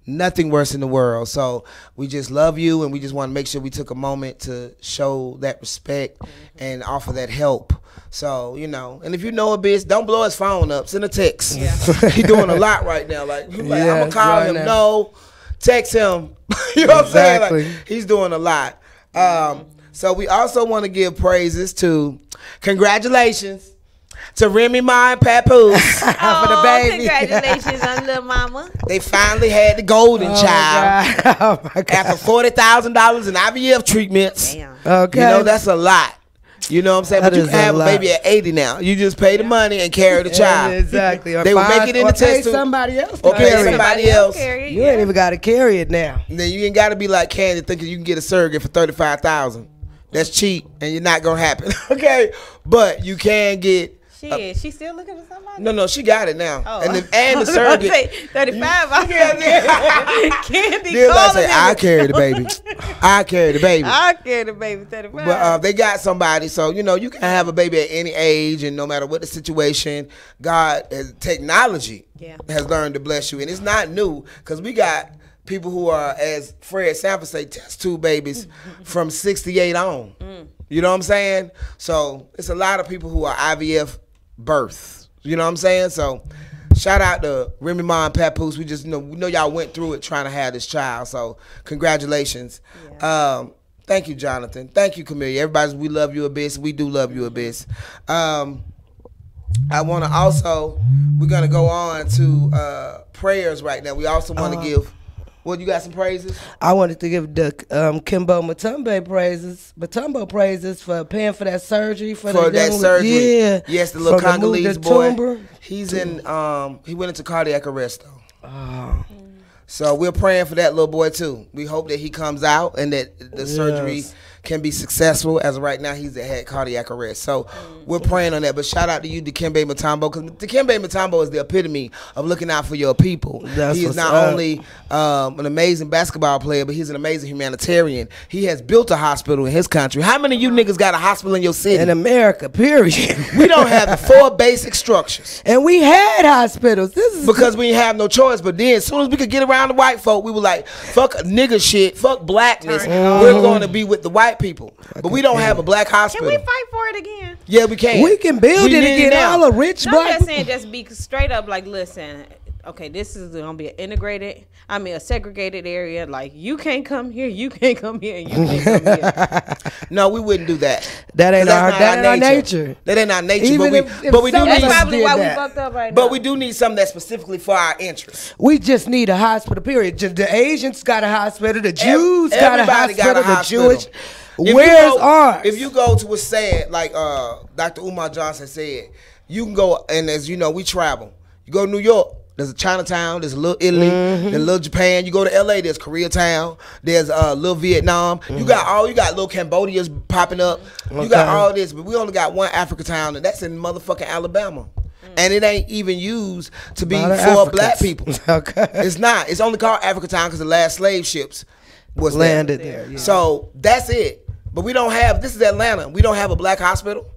Nothing worse in the world. So we just love you, and we just want to make sure we took a moment to show that respect and offer that help. So, and if you know Abyss, don't blow his phone up. Send a text. Yeah. He's doing a lot right now. Like I'm going to call him. Now. No. Text him. You know what I'm saying? Like, he's doing a lot. So we also want to give praises to, congratulations to Remy Ma and Papoose for the baby. Congratulations on little mama. They finally had the golden child. Oh my God. After $40,000 in IVF treatments. Damn. Okay. That's a lot. You know what I'm saying? That but you is can have a lot. baby at 80 now. You just pay the money and carry the child. Exactly. They will make it in the test tube. somebody else. Or pay somebody else. You ain't even got to carry it now. And then you ain't got to be like Candy thinking you can get a surrogate for $35,000. That's cheap, and you're not gonna happen. Okay, but you can get. She still looking for somebody? No, she got it now. Oh. And the surrogate. Say 35. Candy They'll like say, calling I carry the baby. I carry the baby. I carry the baby 35. But they got somebody, so you can have a baby at any age, and no matter what the situation, God, technology has learned to bless you, and it's not new because we got people who are, as Fred Sanford say, test tube babies from 68 on. You know what I'm saying? So it's a lot of people who are IVF births. You know what I'm saying? So shout out to Remy Ma and Papoose. We just we know y'all went through it trying to have this child. So congratulations. Yeah. Thank you, Jonathan. Thank you, Camellia. We love you, Abyss. We do love you, Abyss. I want to also, we're going to go on to prayers right now. We also want to give. Well, you got some praises? I wanted to give the Kimbo Mutombo praises for paying for that surgery for that surgery. Yeah, yes, the little Congolese boy. Tumor. He's in. He went into cardiac arrest though. Oh. So we're praying for that little boy too. We hope that he comes out and that the surgery can be successful. As of right now, he's had cardiac arrest. So we're praying on that. But shout out to you, Dikembe Mutombo, because Dikembe Mutombo is the epitome of looking out for your people. He is not only an amazing basketball player, but he's an amazing humanitarian. He has built a hospital in his country. How many of you niggas got a hospital in your city? In America, period. We don't have the 4 basic structures. And we had hospitals. This is because we didn't have no choice. But then as soon as we could get around the white folk, we were like, fuck nigga shit, fuck blackness. We're going to be with the white people. But we don't have a black hospital. Can we fight for it again? Yeah, we can. We can build it again. All the rich black. I'm just saying, just be straight up like, listen, okay, this is gonna be a segregated area. Like, you can't come here, you can't come here, and you can't come here. No, we wouldn't do that. That ain't our nature. That ain't our nature. Even but we do need. That's probably why we fucked up right now. But we do need something that's specifically for our interests. We just need a hospital. Period. The Asians got a hospital. The Jews got a hospital. The Jewish. Where's ours? If you go to what's sad, like Dr. Umar Johnson said, you can go, and as you know, we travel. You go to New York, There's a Chinatown. There's a little Italy. There's a little Japan. You go to LA. There's Koreatown. There's little Vietnam. You got little Cambodia's popping up. You got all this, but we only got one Africa town, and that's in motherfucking Alabama. And it ain't even used to be for black people. Okay. It's not. It's only called Africa town because the last slave ships was landed there. Yeah. So that's it. But we don't have. This is Atlanta. We don't have a black hospital.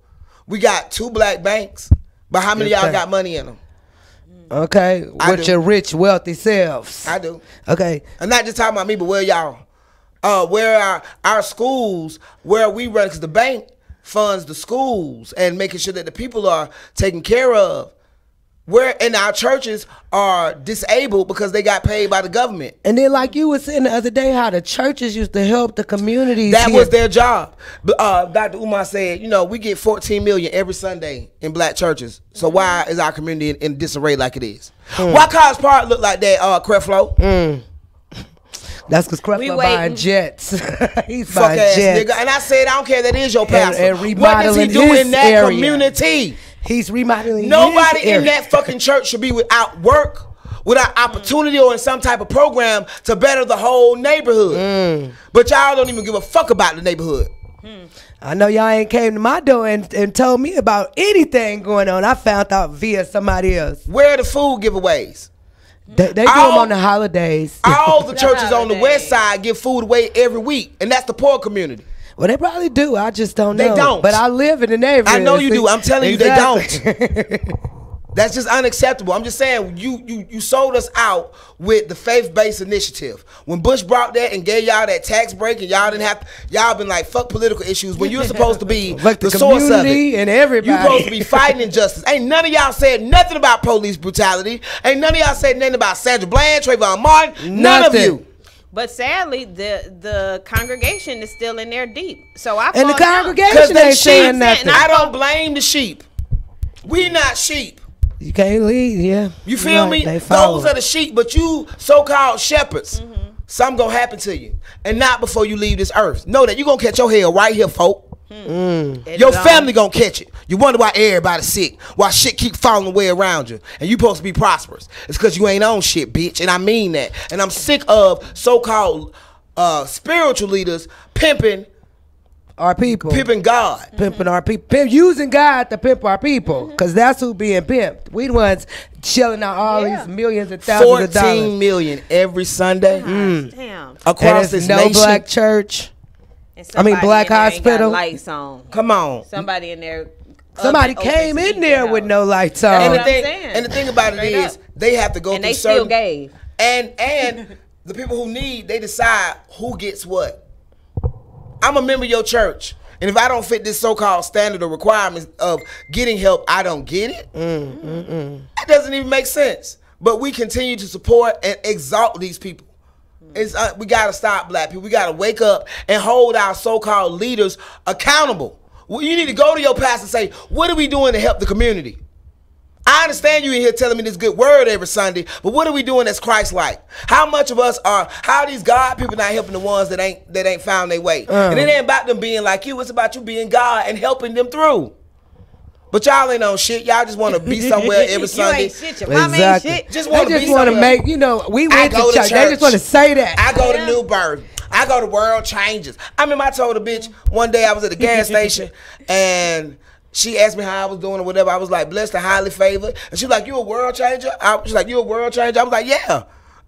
We got 2 black banks. But how many of y'all got money in them? Okay, with your rich, wealthy selves. I do. Okay. I'm not just talking about me, but where y'all? Where are our schools, where we run, because the bank funds the schools and making sure that the people are taken care of. And our churches are disabled because they got paid by the government. And then, like you were saying the other day, how the churches used to help the communities. That was their job. Dr. Umar said, we get 14 million every Sunday in black churches. So why is our community in disarray like it is? Why College Park look like that, Creflo? That's because Creflo buying jets. He's fuck buying ass jets. Nigga. And I said, I don't care, that is your pastor. And what does he do in that area. community? He's remodeling. Nobody in that fucking church should be without work, without opportunity, or in some type of program to better the whole neighborhood. But y'all don't even give a fuck about the neighborhood. I know y'all ain't came to my door and told me about anything going on. I found out via somebody else. Where are the food giveaways? They do them on the holidays. All the churches on the west side give food away every week, and that's the poor community. Well, they probably do. I just don't know. They don't. But I live in the neighborhood. I know you do. I'm telling you, they Exactly. don't. That's just unacceptable. I'm just saying, you sold us out with the faith-based initiative. When Bush brought that and gave y'all that tax break, and y'all been like, fuck political issues, when you're supposed to be like the source of it. And everybody. You're supposed to be fighting injustice. Ain't none of y'all said nothing about police brutality. Ain't none of y'all said nothing about Sandra Bland, Trayvon Martin. None of you. But sadly, the congregation is still in there deep. So I and the down. congregation ain't saying nothing. I don't blame the sheep. We not sheep. You can't leave, yeah. You feel me? Those are the sheep, but you so-called shepherds. Something gonna happen to you, and not before you leave this earth. Know that you gonna catch your hell right here, folk. Your family gonna catch it. You wonder why everybody's sick, why shit keep falling away around you, and you supposed to be prosperous. It's because you ain't on shit, bitch, and I mean that. And I'm sick of so-called spiritual leaders pimping our people, pimping God, pimping our people, using God to pimp our people, because that's who being pimped. We the ones shelling out all these millions and thousands of dollars. 14 million every Sunday. Damn. Across this no nation. Black church. Black hospital. Lights on. Come on. Somebody in there. Somebody came in there with no lights on. And the thing about it is, they have to go through certain. And they still gave. And the people who need, they decide who gets what. I'm a member of your church, and if I don't fit this so-called standard or requirements of getting help, I don't get it. That doesn't even make sense. But we continue to support and exalt these people. We got to stop, black people. We got to wake up and hold our so-called leaders accountable. Well, you need to go to your pastor and say, what are we doing to help the community? I understand you in here telling me this good word every Sunday, but what are we doing that's Christ-like? How much of us are, how are these God people not helping the ones that ain't found their way? And it ain't about them being like you, it's about you being God and helping them through. But y'all ain't on shit. Y'all just want to be somewhere every Sunday. You ain't shit. Your mama ain't shit. Just want to be want to somewhere. make, we went to church. They just want to say that. I go to New Birth. I go to World Changes. I remember I told a bitch one day I was at the gas station and she asked me how I was doing or whatever. I was like, blessed and highly favored. And she was like, you a world changer? She's like, you a world changer? I was like, yeah.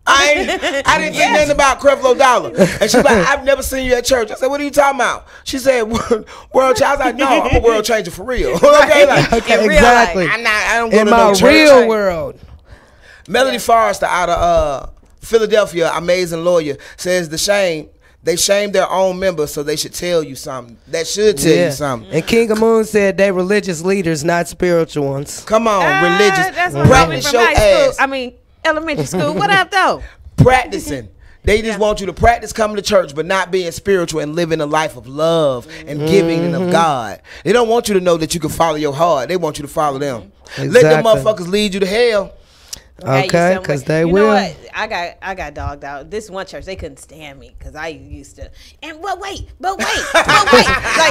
I didn't think nothing about Creflo Dollar. And she's like, I've never seen you at church. I said, what are you talking about? She said, world changer. I was like, no, I'm a world changer for real. Okay, exactly. I don't go in to my no church. real world. Melody Forrester out of Philadelphia, amazing lawyer, says they shame their own members, so they should tell you something. That should tell you something. And King of Moon said they religious leaders, not spiritual ones. Come on, religious. That's what practice from your high ass. school. Elementary school. What up, though? Practicing. They just want you to practice coming to church, but not being spiritual and living a life of love and giving and of God. They don't want you to know that you can follow your heart. They want you to follow them. Exactly. Let them motherfuckers lead you to hell. Okay, because they you will. know what? I got dogged out. This one church, they couldn't stand me because I used to. And but wait. Like,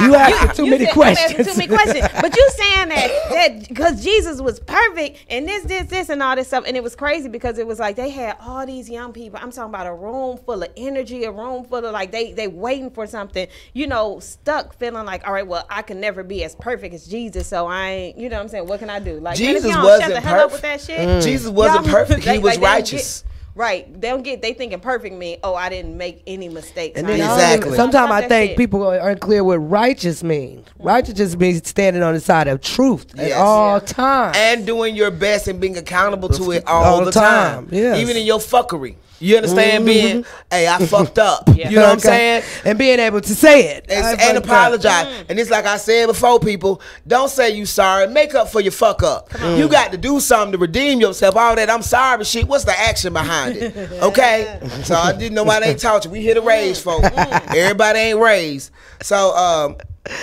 You asking too many said, questions. I'm asking too many questions. But you saying that because Jesus was perfect and this and all this stuff, and it was crazy because it was like they had all these young people. I'm talking about a room full of energy, a room full of like they waiting for something. You know, stuck feeling like, all right, well, I can never be as perfect as Jesus, so I ain't. You know what I'm saying? What can I do? Like Jesus man, if you don't wasn't shut the hell up with that shit. Jesus wasn't perfect. He was righteous. Right. They thinking perfect mean, oh, I didn't make any mistakes. And then Exactly. sometimes I Fuck that think shit. people are unclear what righteous means. Righteous just means standing on the side of truth at Yes. all times. And doing your best and being accountable to it all the time. Yes. Even in your fuckery. You understand being, hey, I fucked up. Yeah. You know what I'm saying? And being able to say it. And apologize. And it's like I said before, people, don't say you sorry. Make up for your fuck up. You got to do something to redeem yourself. All that I'm sorry shit, what's the action behind it? Okay? So I didn't know why they ain't taught you. We here to raise folks. Everybody ain't raised. So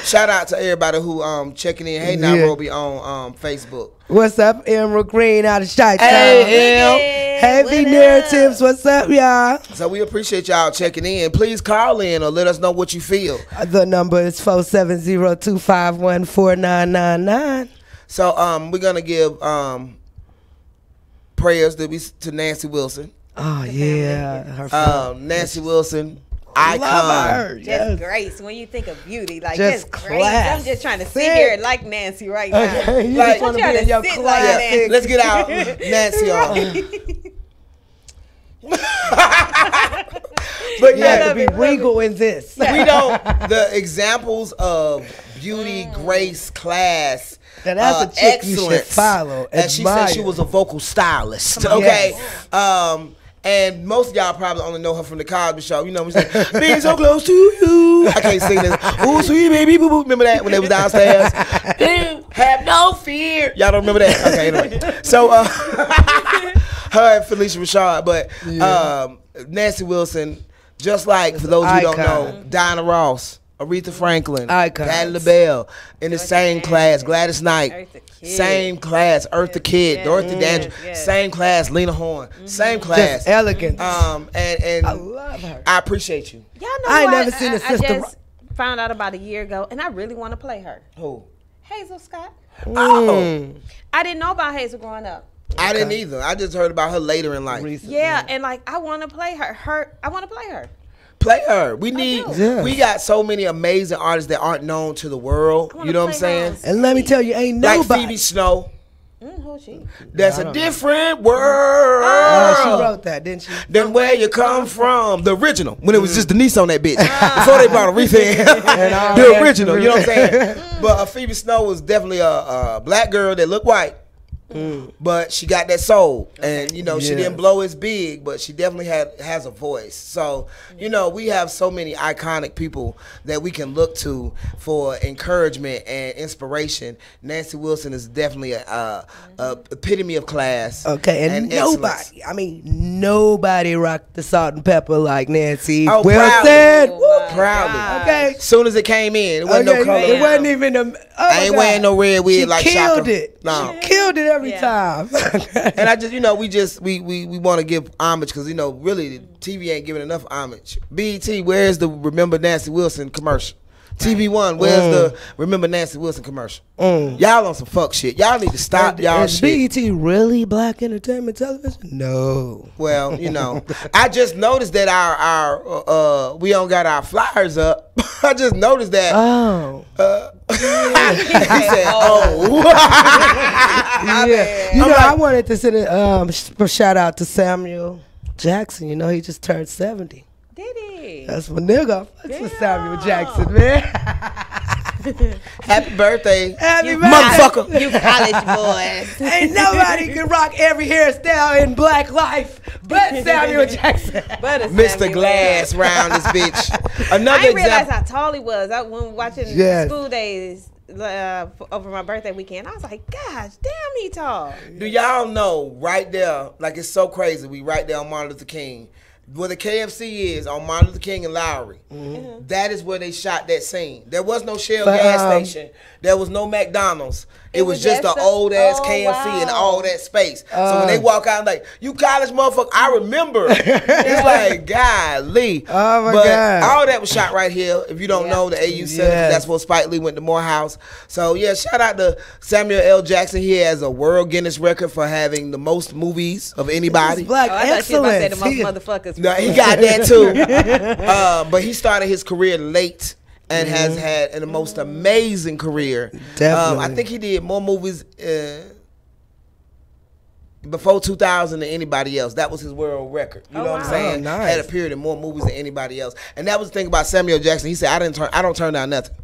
shout out to everybody who checking in. Hey Nairobi on Facebook. What's up, Emerald Green out of Chi-Town? Hey, Heavy Narratives. What's up, y'all? So we appreciate y'all checking in. Please call in or let us know what you feel. The number is 470-251-4999. So we're gonna give prayers to Nancy Wilson. Oh yeah, her Nancy Wilson, love icon. her. Just Yes. grace. When you think of beauty, like Just just grace. class. I'm just trying to sit Sit. here like Nancy right now. Okay, you Like- just want to I'm be in your trying to sit class. like that. Let's get out Nancy on. But You have yeah, to be regal in this. we don't. The examples of beauty, grace, class. Now, that's a chick you should excellence. follow, And she said she admire. was a vocal stylist. on. Okay. And most of y'all probably only know her from the Cosby Show. You know what I'm saying? Being so close to you. I can't sing this. Ooh, sweet baby, boo boo. Remember that when they was downstairs? Have no fear. Y'all don't remember that? Okay, anyway. So, her and Felicia Rashad. But Nancy Wilson, just like, for those who don't know, Icon. Diana Ross, Aretha Franklin, Icons. Patti LaBelle, in the same class, Gladys Knight, Eartha Kitt. same class, Eartha Kitt, yes, Dorothy Dandridge, yes. same class, Lena Horne, same class. Just elegant. And I love her. I appreciate you. Y'all know I ain't what? never seen a sister I just found out about a year ago, and I really want to play her. Who? Hazel Scott. Oh, I didn't know about Hazel growing up. I didn't either. I just heard about her later in life. Recently. Yeah, and like I want to play her. I want to play her. Play her. We need. do. Yes. We got so many amazing artists that aren't known to the world. wanna You know what I'm play saying? her. And let me tell you, ain't Like nobody. Phoebe Snow. Who's she? That's a different world. She wrote that, didn't she? Than where you come from. The original. When it was just Denise on that bitch. Before they brought Aretha in. all The that. original. You know what I'm saying? But Phoebe Snow was definitely a black girl that looked white. But she got that soul. And, you know, she Yes. didn't blow as big, but she definitely has a voice. So, you know, we have so many iconic people that we can look to for encouragement and inspiration. Nancy Wilson is definitely a epitome of class. Okay, and excellence. nobody rocked the salt and pepper like Nancy Oh, Wilson. proudly. Woo. Proudly. Okay. Soon as it came in, it wasn't Okay, no color. it wasn't even a. I ain't wearing no red wig She like killed Shaka. it. No. She killed it every Yeah. time. And I just, you know, we want to give homage because, you know, really the TV ain't giving enough homage. BET, where's the Remember Nancy Wilson commercial? TV1, where's the Remember Nancy Wilson commercial? Y'all on some fuck shit. Y'all need to stop y'all Is shit. BET really black entertainment television? No. Well, you know, I just noticed that our we don't got our flyers up. I just noticed that. Oh. He said, "Oh." Yeah. You know, I wanted to send a shout out to Samuel Jackson. You know, he just turned 70. Did he? That's my nigga. Fucks with Samuel Damn. Jackson, man. Happy birthday, Happy birthday. motherfucker. You college boys. Ain't nobody can rock every hairstyle in black life but Samuel Jackson. But it's Mr. Samuel. Glass round this bitch. I Another didn't realize example. how tall he was. When watching Yes. School Days over my birthday weekend, I was like, gosh, damn, he tall. Do y'all know right there? Like, it's so crazy. We right there on Martin Luther King. where the KFC is on Martin Luther King and Lowry. That is where they shot that scene. There was no Shell gas station. There was no McDonald's. It was just an old ass KFC and all that space. So when they walk out, like, you college motherfucker, I remember. It's like, golly. Oh my but God. all that was shot right here. If you don't know, the AU Center, that's where Spike Lee went to Morehouse. So yeah, shout out to Samuel L. Jackson. He has a world Guinness record for having the most movies of anybody. Black excellence. The most motherfuckers. No, he got that too. But he started his career late and has had the most amazing career. Definitely. I think he did more movies before 2000 than anybody else. That was his world record. You know what I'm saying? Nice. Had a period of more movies than anybody else. And that was the thing about Samuel Jackson. He said, I don't turn down nothing.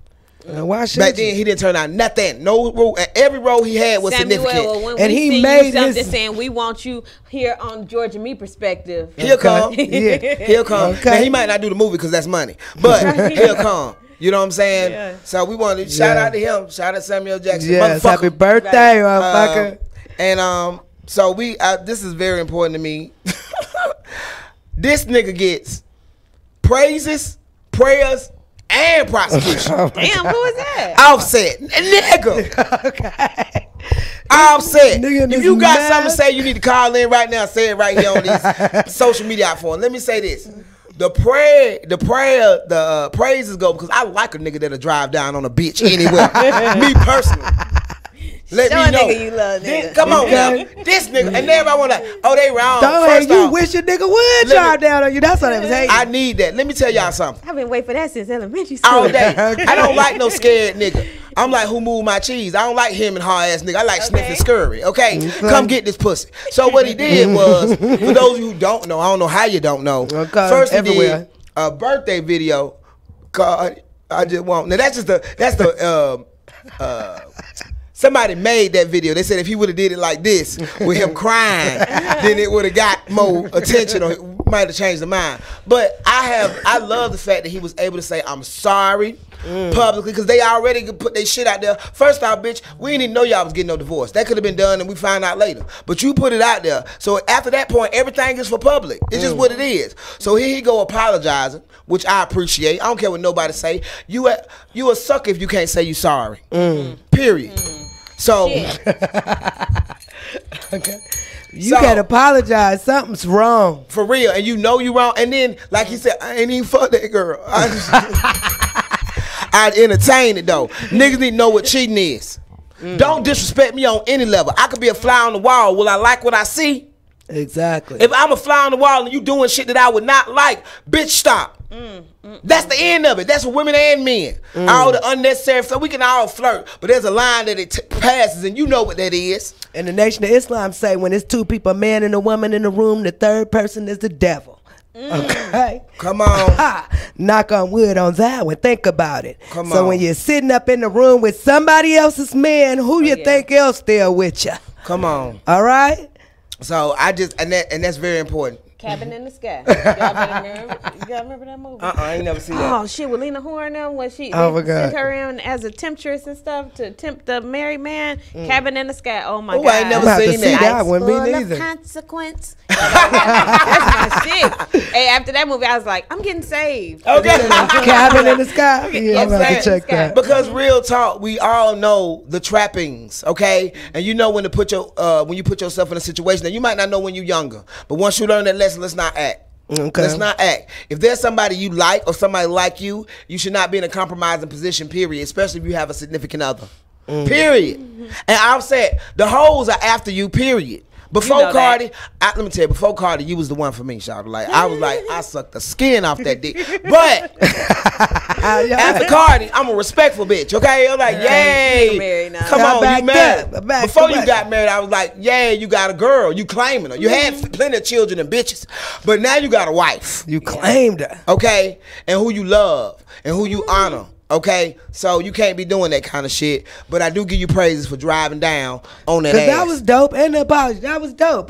Why should Back then, he didn't turn down nothing. No role. Every role he had was significant. When and we he see made you something his saying we want you here on Georgia Me perspective. He'll come. Yeah. He'll come. Okay. Now, he might not do the movie because that's money, but he'll come. You know what I'm saying? Yeah. So we want to shout out to him. Shout out Samuel Jackson. Yes, Motherfucker. happy birthday, motherfucker. And so this is very important to me. This nigga gets praises, prayers, and prosecution. Damn, who is that? Offset, nigga. Okay. Offset. Nigga in If this you got mess. something to say, you need to call in right now. Say it right here on these social media platforms. Let me say this: the praises go because I like a nigga that'll drive down on a bitch anywhere. Me personally. Let Show me a know. nigga you love, nigga. Come on now. This nigga, and everybody want to, oh, they wrong. Don't First hate you. off, Wish your nigga would Let drive me- down on you. That's what they was hating. I need that. Let me tell y'all something. I've been waiting for that since elementary school. All day. I don't like no scared nigga. I'm like, who moved my cheese? I don't like him and hard ass nigga. I like sniffing scurry. Okay? Come get this pussy. So what he did was, for those of you who don't know, I don't know how you don't know. Okay, First he everywhere. did a birthday video called I Just Want. Now that's the somebody made that video. They said if he would have did it like this with him crying, then it would have got more attention or might have changed the mind. But I love the fact that he was able to say I'm sorry publicly because they already could put their shit out there. First off, bitch, we didn't even know y'all was getting no divorce. That could have been done and we found out later. But you put it out there. So after that point, everything is for public. It's just what it is. So here he go apologizing, which I appreciate. I don't care what nobody say. You a sucker if you can't say you sorry. Period. So Okay. You can't apologize. Something's wrong. for real, and you know you wrong. And then, like he said, I ain't even fuck that girl. I'd entertain it though. Niggas need to know what cheating is. Don't disrespect me on any level. I could be a fly on the wall. Will I like what I see? Exactly. If I'm a fly on the wall and you doing shit that I would not like, bitch, stop. That's the end of it. That's for women and men. All the unnecessary stuff. We can all flirt, but there's a line that it passes, and you know what that is. And the Nation of Islam say when it's two people, a man and a woman in the room, the third person is the devil. Okay? Come on. Knock on wood on that one. Think about it. Come so on. when you're sitting up in the room with somebody else's man, who you think else there with you? Come on. All right? So I just, and that's very important. Cabin in the Sky. Y'all remember that movie? I ain't never seen that. Oh shit, with Lena Horne when they Oh, my God. sent her in as a temptress and stuff to tempt the married man. Cabin in the Sky. Oh my Oh, God. I ain't never I'm about to seen see that. that one. Me Full of neither. consequence. That's my shit. Hey, after that movie, I was like, I'm getting saved. Okay. Cabin in the Sky. Yeah, I'm about to check that. Because real talk, we all know the trappings, okay? And you know when to put your when you put yourself in a situation that you might not know when you're younger. But once you learn that lesson, let's not act. Okay. Let's not act. If there's somebody you like or somebody like you, you should not be in a compromising position, period, especially if you have a significant other. Period. And I've said the hoes are after you, period. Before You know Cardi, let me tell you, before Cardi, you was the one for me, Shawty. Like, I was like, I sucked the skin off that dick. But after Cardi, I'm a respectful bitch, okay? I'm like, yay. You married now. Come Got on, back you married. up. Back Before to you back. got married, I was like, yay, you got a girl. You claiming her. You had plenty of children and bitches. But now you got a wife, You claimed her. okay? And who you love and who you honor. Okay, so you can't be doing that kind of shit. But I do give you praises for driving down on that ass. Cause that was dope, and the apology, that was dope.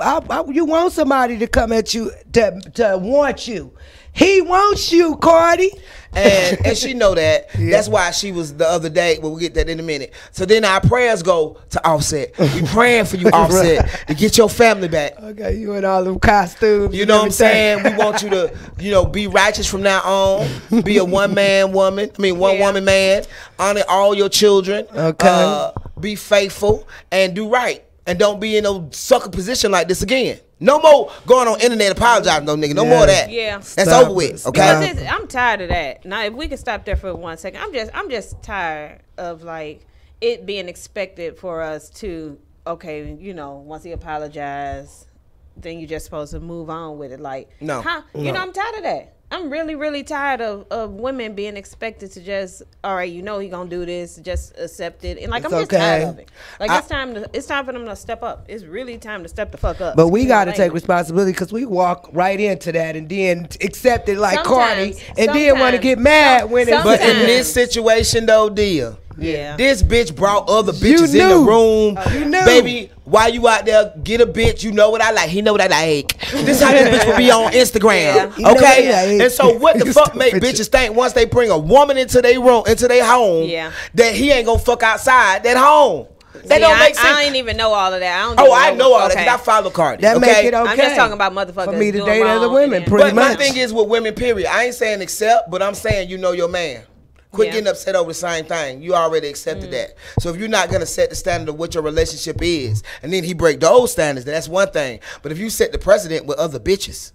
You want somebody to come at you to want you. He wants you, Cardi. And she know that. That's why she was the other day. We'll get that in a minute. So then our prayers go to Offset. We praying for you, Offset, to get your family back. Okay, you in all them costumes. You know what I'm saying? We want you to, be righteous from now on. Be a one woman man. Honor all your children. Okay. Be faithful and do right. And don't be in no sucker position like this again. No more going on internet apologizing, no nigga. No more of that. Yeah, that's over with. Okay. I'm tired of that. Now, if we can stop there for 1 second, I'm just tired of like it being expected for us to once he apologized, then you're just supposed to move on with it. Like, no, I'm tired of that. I'm really, really tired of women being expected to just, all right, he gonna do this, just accept it, and like I'm just tired of it. Like it's time for them to step up. It's really time to step the fuck up. But we got to take responsibility because we walk right into that and then accept it like Cardi, and then want to get mad when it's. But in this situation though, Dia. Yeah. This bitch brought other bitches in the room. You knew. Baby, while you out there, get a bitch. You know what I like. He know what I like. This how this bitch will be on Instagram. Yeah. Okay? And so what the fuck make bitches think once they bring a woman into their room, into their home, that he ain't gonna fuck outside that home? That don't make sense. I ain't even know all of that. I know all that because I follow Cardi. That make it okay. I'm just talking about motherfuckers for me to doing date wrong other women, pretty but much. my thing is with women, period. I ain't saying accept, but I'm saying you know your man. Quit getting upset over the same thing. You already accepted that. So if you're not gonna set the standard of what your relationship is, and then he break those standards, then that's one thing. But if you set the precedent with other bitches,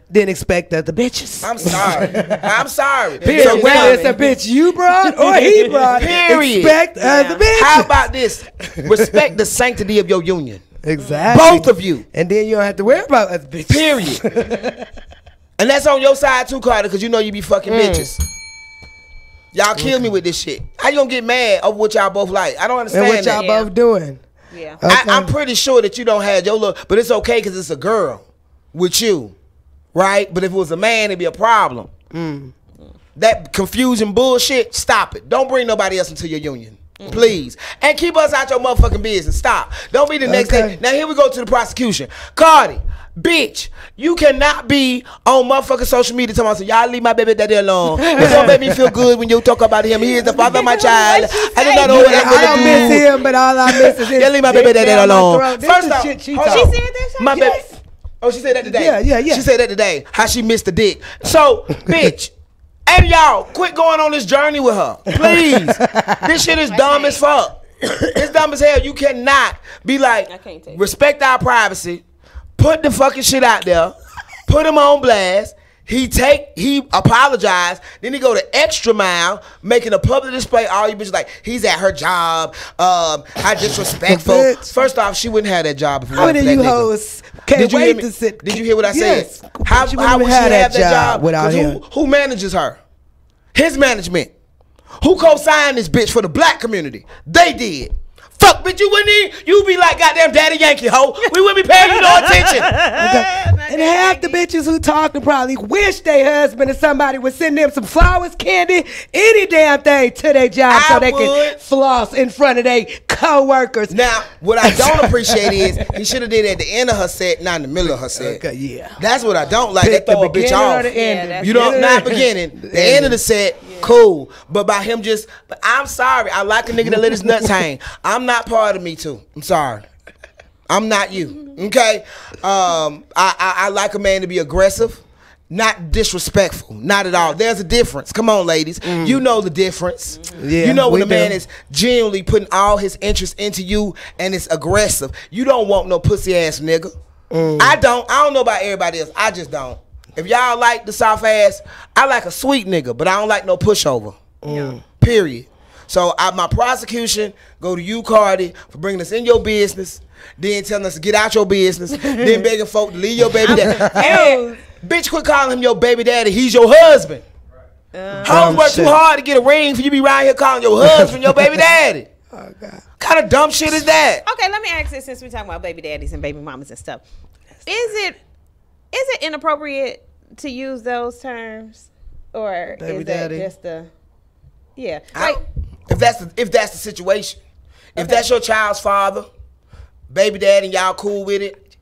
then expect other bitches. I'm sorry. I'm sorry. Period. So whether it's a bitch you brought or he brought, expect other bitches. How about this? Respect the sanctity of your union. Exactly. Both of you. And then you don't have to worry about other bitches. Period. And that's on your side too, Carter, because you know you be fucking bitches. Y'all kill me with this shit. How you gonna get mad over what y'all both like? I don't understand. And what y'all both doing? Yeah. Okay. I'm pretty sure that you don't have your look, but it's okay because it's a girl with you, right? But if it was a man, it'd be a problem. That confusion bullshit, stop it. Don't bring nobody else into your union. Please. And keep us out your motherfucking business. Stop. Don't be the next day. Now here we go to the prosecution. Cardi, bitch, you cannot be on motherfucking social media talking about, y'all leave my baby daddy alone. It don't make me feel good when you talk about him. He is the father of my child. I do not know what I'm I don't miss him, but all I miss is his. Y'all leave my baby daddy alone. First off, she said that. My baby. Oh, she said that today. Yeah. She said that today. How she missed the dick. So, bitch. Hey, y'all, quit going on this journey with her. Please. This shit is dumb as fuck. It's dumb as hell. You cannot be like, respect our privacy, put the fucking shit out there, put him on blast. He apologized, then he go the extra mile, making a public display. All you bitches like, he's at her job. How disrespectful. First off, she wouldn't have that job if it wasn't for that you nigga. Hoes can't wait to sit. Did you hear what I yes. said? How would she have that job without him? Who manages her? His management. Who co-signed this bitch for the black community? They did. Fuck, bitch, you wouldn't even, you be like goddamn Daddy Yankee, ho. We wouldn't be paying you no attention. And half the bitches who talking probably wish their husband or somebody would send them some flowers, candy, any damn thing to their job so they can floss in front of their co-workers. Now, what I don't appreciate is he should have did it at the end of her set, not in the middle of her set. Okay, yeah. That's what I don't like. They throw a bitch off. You know, not beginning. The end of the set, cool. But by him but I'm sorry. I like a nigga that let his nuts hang. I'm not part of Me Too. I'm sorry. I'm not you. Okay? I like a man to be aggressive, not disrespectful. Not at all. There's a difference. Come on, ladies. You know the difference. Yeah, you know when a man is genuinely putting all his interest into you and it's aggressive. You don't want no pussy ass nigga. I don't know about everybody else. I just don't. If y'all like the soft ass, I like a sweet nigga, but I don't like no pushover. Period. So my prosecution go to you, Cardi, for bringing us in your business, then telling us to get out your business, then begging folk to leave your baby daddy. And bitch, quit calling him your baby daddy. He's your husband. Hoes work too hard to get a ring for you to be right here calling your husband your baby daddy. Oh, God. Kind of dumb shit is that? Okay, let me ask this since we're talking about baby daddies and baby mamas and stuff. Is it inappropriate to use those terms, or baby is that daddy. just if that's the situation, if that's your child's father, baby daddy, and y'all cool with it,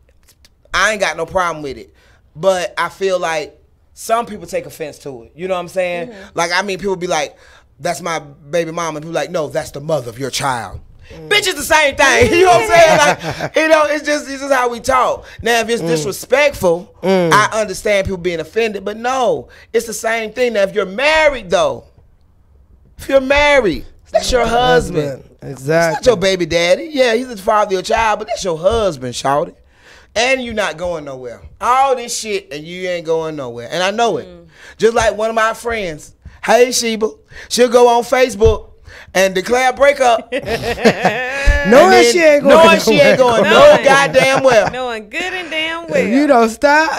I ain't got no problem with it. But I feel like some people take offense to it. You know what I'm saying? Like, I mean, people be like, that's my baby mama. And people like, no, that's the mother of your child. Bitch, it's the same thing. You know what I'm saying? Like, you know, it's just how we talk. Now, if it's disrespectful, I understand people being offended, but no, it's the same thing. Now, if you're married, though, that's your husband. Exactly. It's not your baby daddy. Yeah, he's the father of your child, but that's your husband, shawty. And you're not going nowhere. All this shit, and you ain't going nowhere. And I know it. Just like one of my friends, hey, Sheba, she'll go on Facebook and declare breakup. Knowing she ain't going no goddamn well. Knowing good and damn well. You don't stop.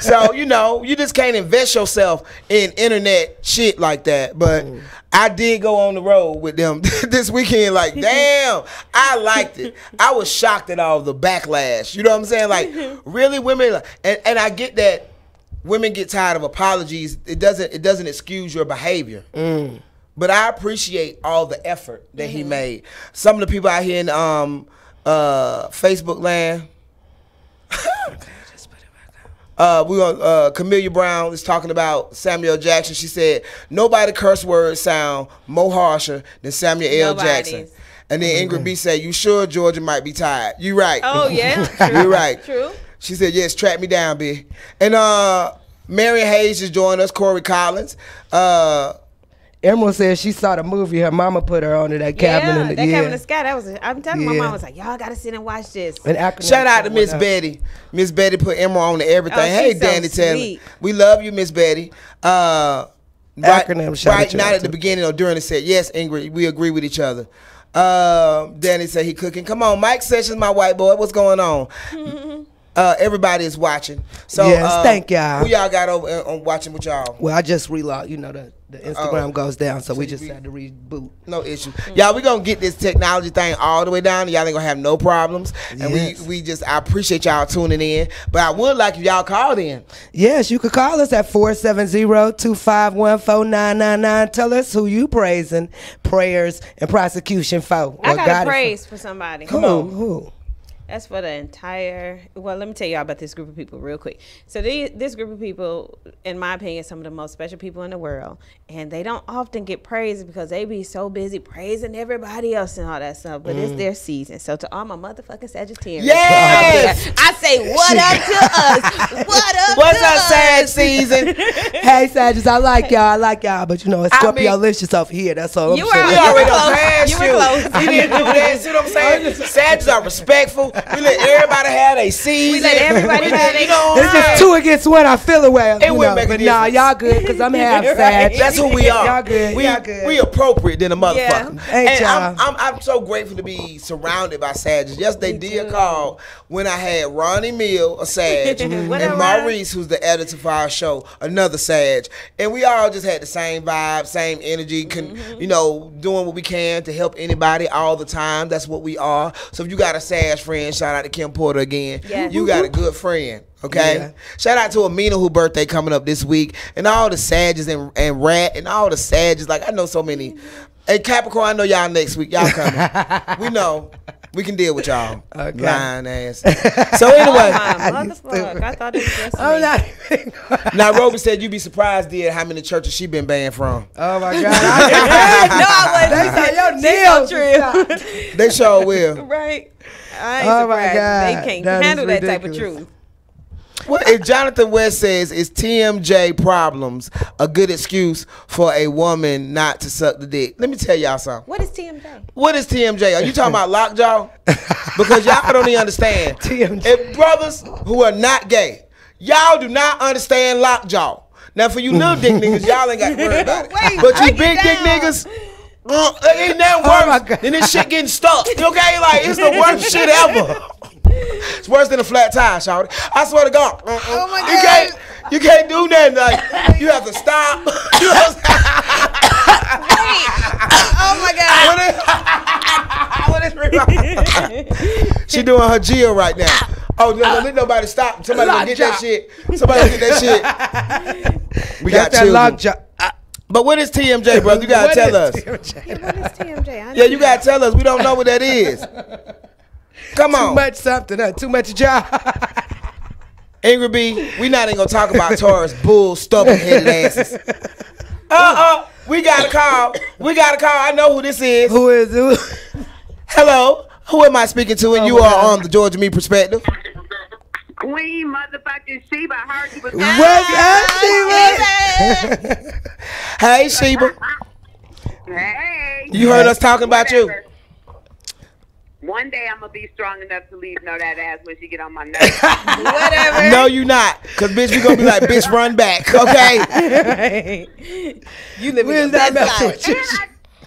So, you know, you just can't invest yourself in internet shit like that. But I did go on the road with them this weekend. Like, damn, I liked it. I was shocked at all the backlash. You know what I'm saying? Like, really, women, and I get that women get tired of apologies. It doesn't excuse your behavior. But I appreciate all the effort that he made. Some of the people out here in Facebook land. Camelia Brown is talking about Samuel Jackson. She said, nobody curse words sound more harsher than Samuel L. Jackson. And then Ingrid B said, you sure Georgia might be tired? You right. Oh, yeah. True. You right. True. She said, yes, track me down, B. And Marion Hayes just joined us, Corey Collins. Emerald said she saw the movie. Her mama put her on to that cabin in the cabin in the sky. That was. I'm telling my mom was like, y'all gotta sit and watch this. Shout out to Miss Betty. Miss Betty put Emerald on to everything. Hey, Danny Taylor, we love you, Miss Betty. Right now at the beginning or during the set. Yes, Ingrid, we agree with each other. Danny said he cooking. Come on, Mike Sessions, my white boy. What's going on? Everybody is watching. So yes, thank y'all. Who y'all got over on watching with y'all? Well, I just relogged. You know, the Instagram goes down, so we just had to reboot. No issue. Y'all, we gonna get this technology thing all the way down. Y'all ain't gonna have no problems. And I appreciate y'all tuning in. But I would like if y'all called in. Yes, you could call us at 470-251-4999. Tell us who you praising, prayers, and prosecution for. I got a praise for somebody. Come on. Who? That's for the entire. Well, let me tell y'all about this group of people real quick. So this group of people, in my opinion, some of the most special people in the world, and they don't often get praised because they be so busy praising everybody else and all that stuff. But it's their season. So to all my motherfucking Sagittarians, yes, I say what up to us. What up? What's up, Sag season? Hey, Sagittarius, I like y'all, but you know it's Scorpio-licious over here. That's all. We already close. You were close. You didn't do that. See what I'm saying? Sagittarius are respectful. We let everybody have a season. We let everybody have a It's just 2 against 1. I feel away. It wouldn't make a difference. Nah, y'all good because I'm half Sag. That's who we are. Y'all good. We appropriate than a motherfucker. Yeah. Ain't y'all. I'm so grateful to be surrounded by Sages. Yes, they did call when I had Ronnie Mill, a Sag, and Maurice, who's the editor for our show, another Sag. And we all just had the same vibe, same energy, you know, doing what we can to help anybody all the time. That's what we are. So if you got a Sag friend, shout out to Kim Porter again. Yeah. You got a good friend. Okay. Yeah. Shout out to Amina, whose birthday coming up this week, and all the Sages and Rat and all the Sages. Like, I know so many. Hey, Capricorn, I know y'all next week. Y'all coming. We know. We can deal with y'all. Okay. Lying ass. So anyway. Motherfucker. I thought it was just me. Now, Roby said you'd be surprised, dear, how many churches she been banned from. Oh my God. No, I wasn't. They sure will. Right. I ain't surprised. My God. They can't handle that type of truth. Well, if Jonathan West says, is TMJ problems a good excuse for a woman not to suck the dick? Let me tell y'all something. What is TMJ? What is TMJ? Are you talking about lockjaw? Because y'all don't even understand. TMJ. If brothers who are not gay, y'all do not understand lockjaw. Now, for you little dick niggas, y'all ain't got to worry about it. But you big dick niggas, it ain't that worse than this shit getting stuck. Okay? Like, it's the worst shit ever. It's worse than a flat tire, shawty. I swear to God. Oh my God. You can't do nothing. Like, you have to stop. Wait. Oh my God. She doing her Gio right now. Oh, don't let nobody stop. Somebody gonna get that shit. Somebody gonna get that shit. We got children. But what is TMJ, brother? You gotta tell us. What is TMJ? Yeah, you gotta tell us. We don't know what that is. Come on. Too much something. Too much job. Ingrid B, we not even gonna talk about Taurus bull stubborn headed asses. We got a call. I know who this is. Who is who? Hello. Who am I speaking to? And you are on the Georgia Me Perspective. Queen motherfucking Sheba. I heard you was What's up, Sheba? Hey, Sheba. Hey. You heard us talking about you. One day I'm gonna be strong enough to leave know that ass when she get on my nerves. Whatever. No, you not. Cause bitch, we gonna be like, bitch, run back. Okay. You live in that that message?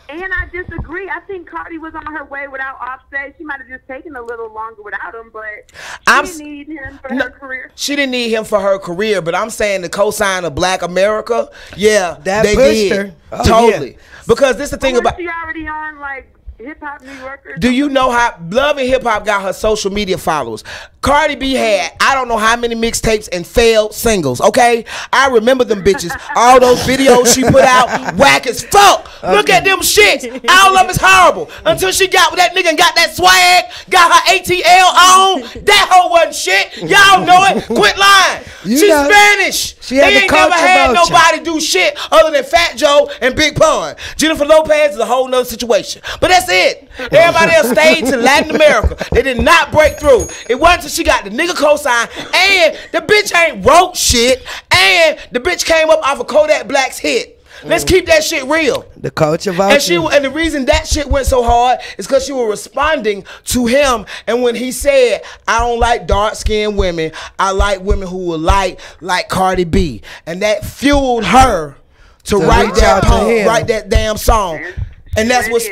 And I disagree. I think Cardi was on her way without Offset. She might have just taken a little longer without him, but she didn't need him for her career. She didn't need him for her career, but I'm saying the cosign of Black America, yeah, That they pushed did. her. Oh, Totally. yeah. Because this the thing about. She already on like Hip Hop New Yorker. Do you know how Love and Hip Hop got her social media followers? Cardi B had I don't know how many mixtapes and failed singles. Okay, I remember them bitches. All those videos she put out, whack as fuck. Look at them shits. All of them is horrible. Until she got with that nigga and got that swag, got her ATL on. That hoe wasn't shit. Y'all know it. Quit lying. She's Spanish. She had they the ain't never culture had vulture. nobody do shit other than Fat Joe and Big Pun. Jennifer Lopez is a whole nother situation. But that's it. Everybody else stayed to Latin America. They did not break through. It wasn't until she got the nigga cosign and the bitch ain't wrote shit and the bitch came up off of Kodak Black's hit. Let's keep that shit real. The culture vulture. And the reason that shit went so hard is because she was responding to him. And when he said, I don't like dark-skinned women, I like women who will like Cardi B. And that fueled her to write reach that out to poem, him. write that damn song. And that's what's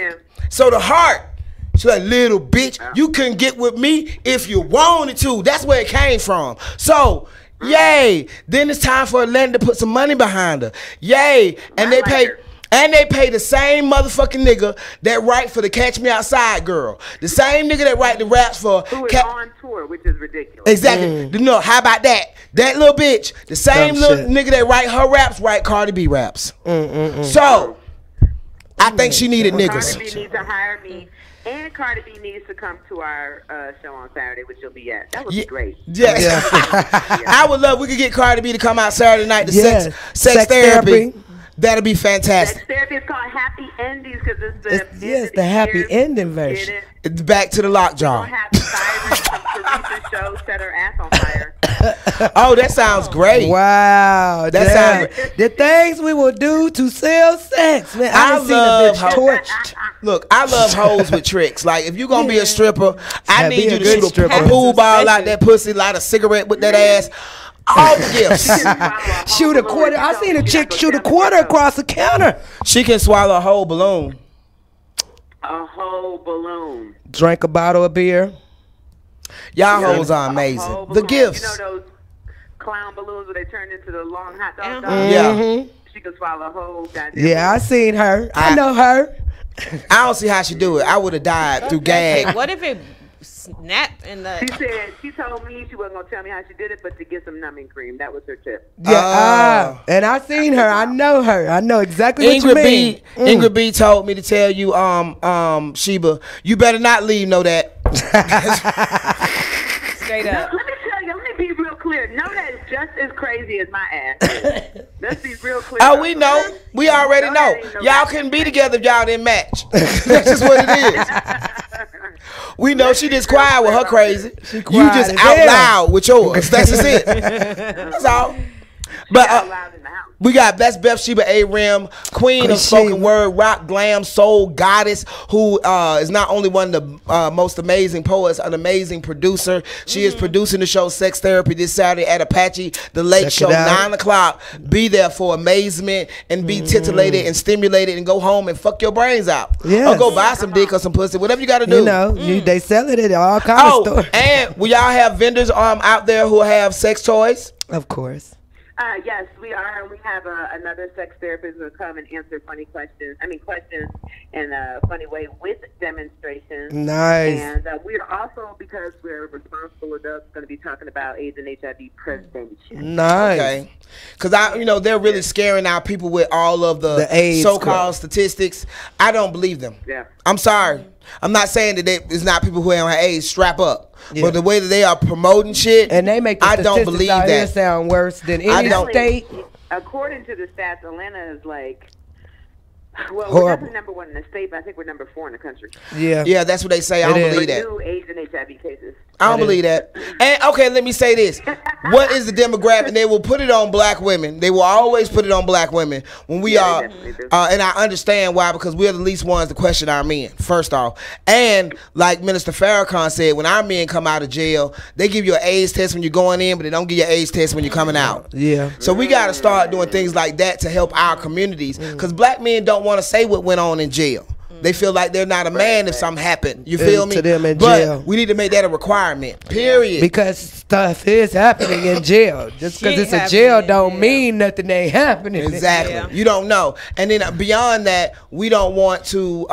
so the heart. She's like, little bitch, you couldn't get with me if you wanted to. That's where it came from. So, yay. Then it's time for Atlanta to put some money behind her. Yay. And they pay the same motherfucking nigga that write for the Catch Me Outside girl. The same nigga that write the raps for Who is on tour, which is ridiculous. Exactly. No, how about that? That little bitch, the same little nigga that write her raps, write Cardi B raps. So, I think she needed niggas. Cardi B needs to hire me. And Cardi B needs to come to our show on Saturday, which you'll be at. That would be great. Yeah. I would love we could get Cardi B to come out Saturday night to sex therapy. That'll be fantastic. Sex therapy is called Happy Endings because it's the happy ending version. It's back to the lockjaw. Show set her ass on fire. Oh, that sounds great. Wow. That sounds the things we will do to sell sex. Man, I love seen a bitch torched. Look, I love hoes with tricks. Like, if you're going to be a stripper, I need you to shoot a stripper. pool ball out that pussy, light a cigarette with that ass. All the gifts. Shoot a quarter. I seen a chick shoot a quarter across the counter. She can swallow a whole balloon. A whole balloon. Drank a bottle of beer. Y'all hoes are amazing. The gifts. You know those clown balloons where they turn into the long hot dog? Yeah. She can swallow a whole goddamn Yeah, I seen her. I know her. I don't see how she do it. I would have died through gag. What if it snapped in the... She told me she wasn't going to tell me how she did it, but to get some numbing cream. That was her tip. Yeah, and I seen her. I know her. I know exactly what you mean. Ingrid B told me to tell you, Sheba, you better not leave that. Straight up. Let me tell you, let me be real clear. No, that is just as crazy as my ass. Let's be real clear. Oh, we know. We already know. Y'all couldn't be together if y'all didn't match. That's just what it is. We know she just quiet with her crazy. You just out loud with yours. That's just it. That's all. But we got that's Beth Sheba Aram, queen of spoken word, rock, glam, soul, goddess, who is not only one of the most amazing poets, an amazing producer. She is producing the show Sex Therapy this Saturday at Apache, the Late Show, 9 o'clock. Be there for amazement and be titillated and stimulated and go home and fuck your brains out. Or go buy some dick or some pussy, whatever you got to do. You know, they sell it at all kinds of stores. And will y'all have vendors out there who have sex toys? Of course. Yes, we are. We have another sex therapist who will come and answer questions in a funny way with demonstrations. Nice. And we are also, because we're responsible adults, going to be talking about AIDS and HIV prevention. Nice. Okay. Because they're really scaring out people with all of the AIDS so-called statistics. I don't believe them. Yeah. I'm sorry. I'm not saying that it's not people who don't have AIDS. Strap up. Yeah. But the way that they are promoting shit, And they make the I don't statistics believe out here that. sound worse than I any don't- state. According to the stats, Atlanta is like, well, we're Horrible. definitely number 1 in the state, but I think we're number 4 in the country. Yeah. Yeah, that's what they say. I It don't is. believe that. New AIDS and HIV cases. I don't believe that. And okay, let me say this. What is the demographic? And they will put it on black women. They will always put it on black women when we Yeah, are, they definitely do. and I understand why, because we're the least ones to question our men, first off. And like Minister Farrakhan said, when our men come out of jail, they give you an AIDS test when you're going in, but they don't give you an AIDS test when you're coming out. Yeah. So we got to start doing things like that to help our communities, because black men don't want to say what went on in jail. They feel like they're not a man if something happened. You feel me? To them in but jail. we need to make that a requirement. Period. Because stuff is happening in jail. Just because Shit it's a happening jail in don't jail. mean nothing ain't happening. Exactly. Yeah. You don't know. And then beyond that, we don't want to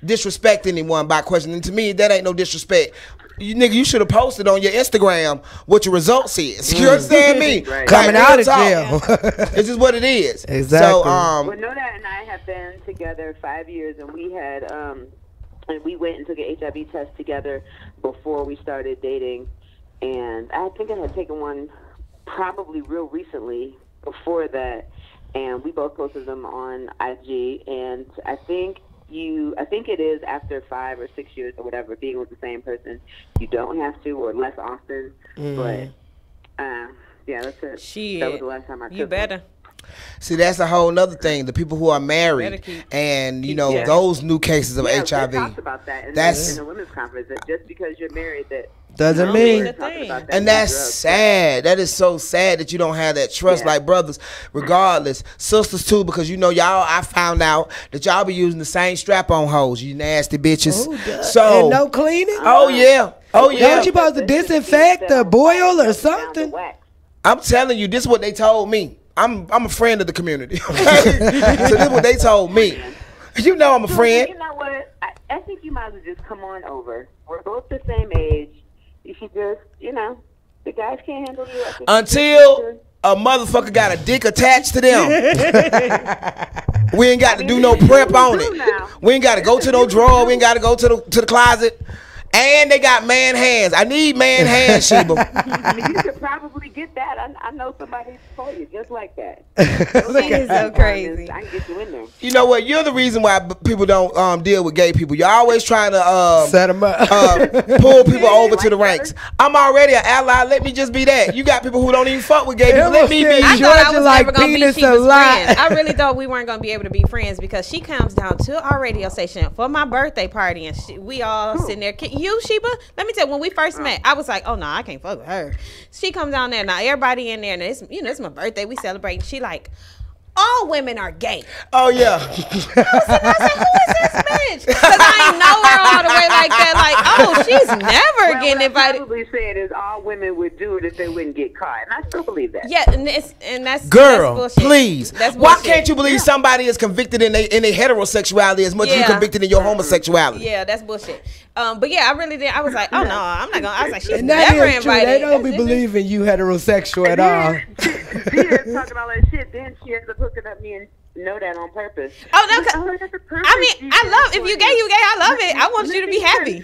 disrespect anyone by questioning. To me, that ain't no disrespect. You should have posted on your Instagram what your results is. You understand me? Right. Coming Like, out real of talk. jail. It's just what it is. Exactly. So, Well, Noda and I have been together 5 years, and we had, and we went and took an HIV test together before we started dating. And I think I had taken one probably real recently before that, and we both posted them on IG. And I think it is after 5 or 6 years or whatever, being with the same person, you don't have to, or less often. But yeah, that's it. Shit. That was the last time I took You one. better. see, that's a whole nother thing. The people who are Better married keep- and, you know, Yeah. those new cases of Yeah, HIV. they talked about that in, That's- the women's conference, that just because you're married, that Doesn't Don't mean. mean a talking thing. about that And that's drugs. sad. That is so sad that you don't have that trust, Yeah. like brothers, regardless. Sisters too, because you know y'all. I found out that y'all be using the same strap-on hose. You nasty bitches. So And no cleaning? oh yeah, oh yeah. Don't you supposed to disinfect or boil or something? I'm telling you, this is what they told me. I'm a friend of the community. Okay, so this is what they told me. You know I'm a friend. You know what? I think you might as well just come on over. We're both the same age. You should just, the guys can't handle you. I think Until a motherfucker got a dick attached to them. We ain't got to do no prep on it. We ain't got to go to no drawer. We ain't got to go to the closet. And they got man hands. I need man hands, Sheba. I mean, you could probably get that. I know somebody for you just like that. She's so crazy. I can get you in there. You know what? You're the reason why people don't deal with gay people. You're always trying to Set them up. pull people over to the ranks. I'm already an ally. Let me just be that. You got people who don't even fuck with gay people. Let me be. I Georgia thought I was like never gonna be penis a Sheba's lot. friend. I really thought we weren't gonna be able to be friends because she comes down to our radio station for my birthday party and we all sitting there. You, Sheba? Let me tell you, when we first met, I was like, oh no, I can't fuck with her. She comes down there now. Everybody in there, and it's my birthday. We celebrating. She like, all women are gay. Oh yeah. I said, who is this bitch? Because I ain't know her all the way like that. Like, oh, she's never getting what invited. I'm probably saying is all women would do it if they wouldn't get caught. And I still believe that. Yeah, and that's Girl, that's bullshit. please. That's Why bullshit. can't you believe somebody is convicted in their heterosexuality as much as you Yeah. convicted in your homosexuality? Yeah, that's bullshit. But yeah, I really did. I was like, oh no, I'm not gonna. I was like, she's And that never is true. invited. They don't be This is- believing you heterosexual at all. She is talking all that shit. Then she ends up hooking up me and know that on purpose. Oh no, That's a perfect I mean, I love if you gay, you gay. I love it. I want you to be happy.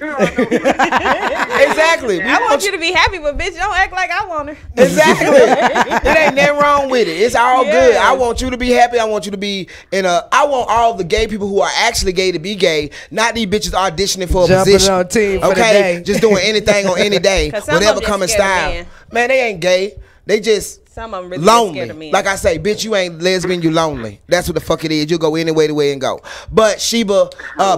Exactly. I want you to be happy, but bitch, don't act like I want her. Exactly. It ain't nothing wrong with it. It's all good. I want you to be happy. I want you to be I want all the gay people who are actually gay to be gay, not these bitches auditioning for a Jumping position. on team for the okay? day. Just doing anything on any day. 'Cause some of Whatever them come in just scared of style. men. Man, they ain't gay. They just Some of them really get lonely. scared of men. Like I say, bitch, you ain't lesbian, you lonely. That's what the fuck it is. You go any way the way and go. But Sheba,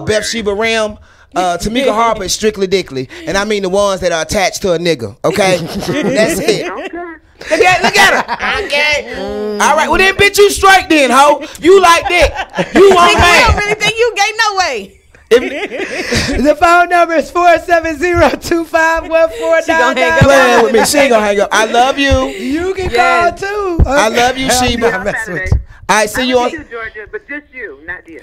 Beth Sheba Ram, Tamika Harper is strictly dickly. And I mean the ones that are attached to a nigga. Okay? That's it. Look at her. I'm gay. All right, well then, bitch, you straight then, ho. You like that. You want Nigga, we don't man. really think you gay, no way. The phone number is 470-251-4999. Playing with me. She ain't gonna hang up. I love you. You can Yes. call too. I love you, Sheba. I'm messing with Saturday. All right, see you on. You, Georgia, but just you, not you.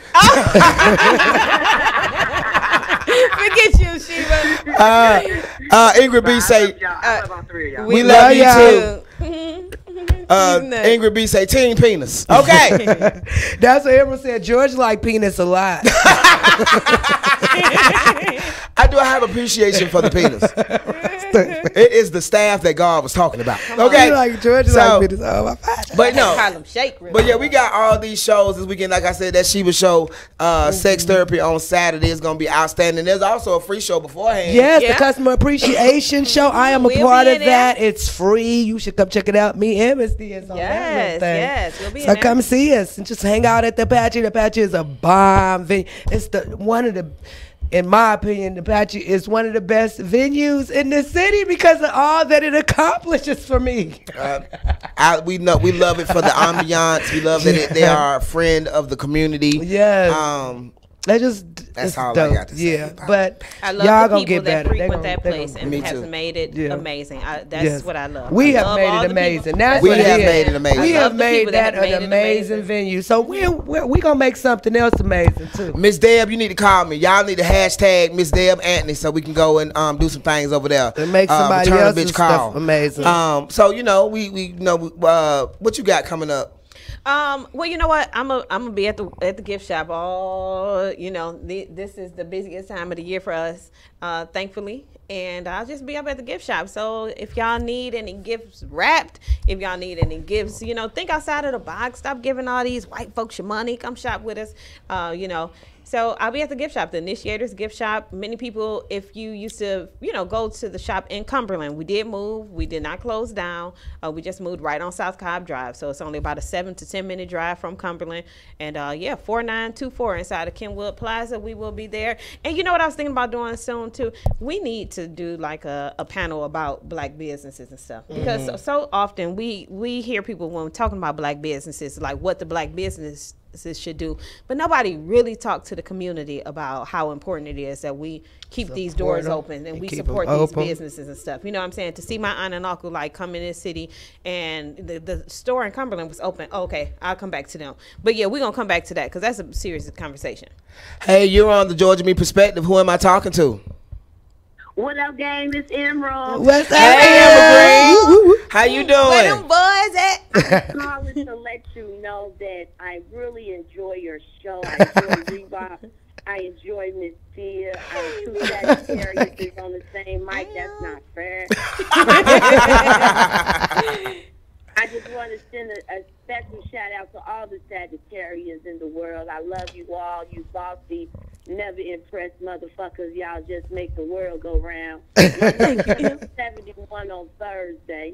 Forget you, Sheba. Ingrid B say, I love all three of y'all. we love you too. too. Ingrid B say Team Penis. Okay. That's what everyone said. George like penis a lot. I do have appreciation for the penis. It is the staff that God was talking about. Okay. Like George like penis. Oh my God. But no. Harlem Shake. Really. But yeah, we got all these shows this weekend. Like I said, that Sheba show, Sex Therapy on Saturday is gonna be outstanding. There's also a free show beforehand. Yes, the Customer Appreciation Show. I am a We'll part be of in there. that. It's free. You should come check it out. Me and Miss D is on that thing. Yes, we'll be So in there. come see us and just hang out at the Apache. The Apache is a bomb venue. It's in my opinion, the Apache is one of the best venues in the city because of all that it accomplishes for me. We love it for the ambiance. We love that they are a friend of the community. Yes. That's it's all dope. I got to say. Yeah, but I love y'all the gonna people get that better. frequent that place and Me has too. made it Yeah. amazing. That's Yes. what I love. We I have love made all it the people- amazing. That's We what have it is. made it amazing. We I have love the made people that that have an made it amazing amazing. venue. So we gonna make something else amazing too. Miss Deb, you need to call me. Y'all need to hashtag Miss Deb Anthony so we can go and do some things over there. And make somebody Return a else's bitch call. stuff amazing. So we know what you got coming up. Well, you know what? I'm gonna be at the gift shop all. This is the busiest time of the year for us, thankfully, and I'll just be up at the gift shop. So if y'all need any gifts wrapped, if y'all need any gifts, think outside of the box. Stop giving all these white folks your money. Come shop with us. So I'll be at the gift shop, the Initiators Gift Shop. Many people, if you used to, go to the shop in Cumberland, we did move. We did not close down. We just moved right on South Cobb Drive. So it's only about a 7 to 10 minute drive from Cumberland. And 4924 inside of Kenwood Plaza. We will be there. And you know what I was thinking about doing soon too? We need to do like a panel about black businesses and stuff. Because so often we hear people when we're talking about black businesses, like what the black business should do, but nobody really talked to the community about how important it is that we keep these doors open and we support these businesses and stuff. You know what I'm saying? To see my aunt and uncle like come in this city and the store in Cumberland was open. Okay, I'll come back to them. But yeah, we're gonna come back to that because that's a serious conversation. Hey, you're on the Georgia Me Perspective. Who am I talking to? What up, gang? This Emerald. What's up? Hey, Emerald. How you Where them doing? boys at? I'm calling to let you know that I really enjoy your show. I enjoy Reebok. I enjoy Miss Tia. Two Sagittarius on the same mic. That's not fair. I just want to send a special shout out to all the Sagittarians in the world. I love you all. You bossy, never impressed motherfuckers. Y'all just make the world go round. I'm 71 on Thursday.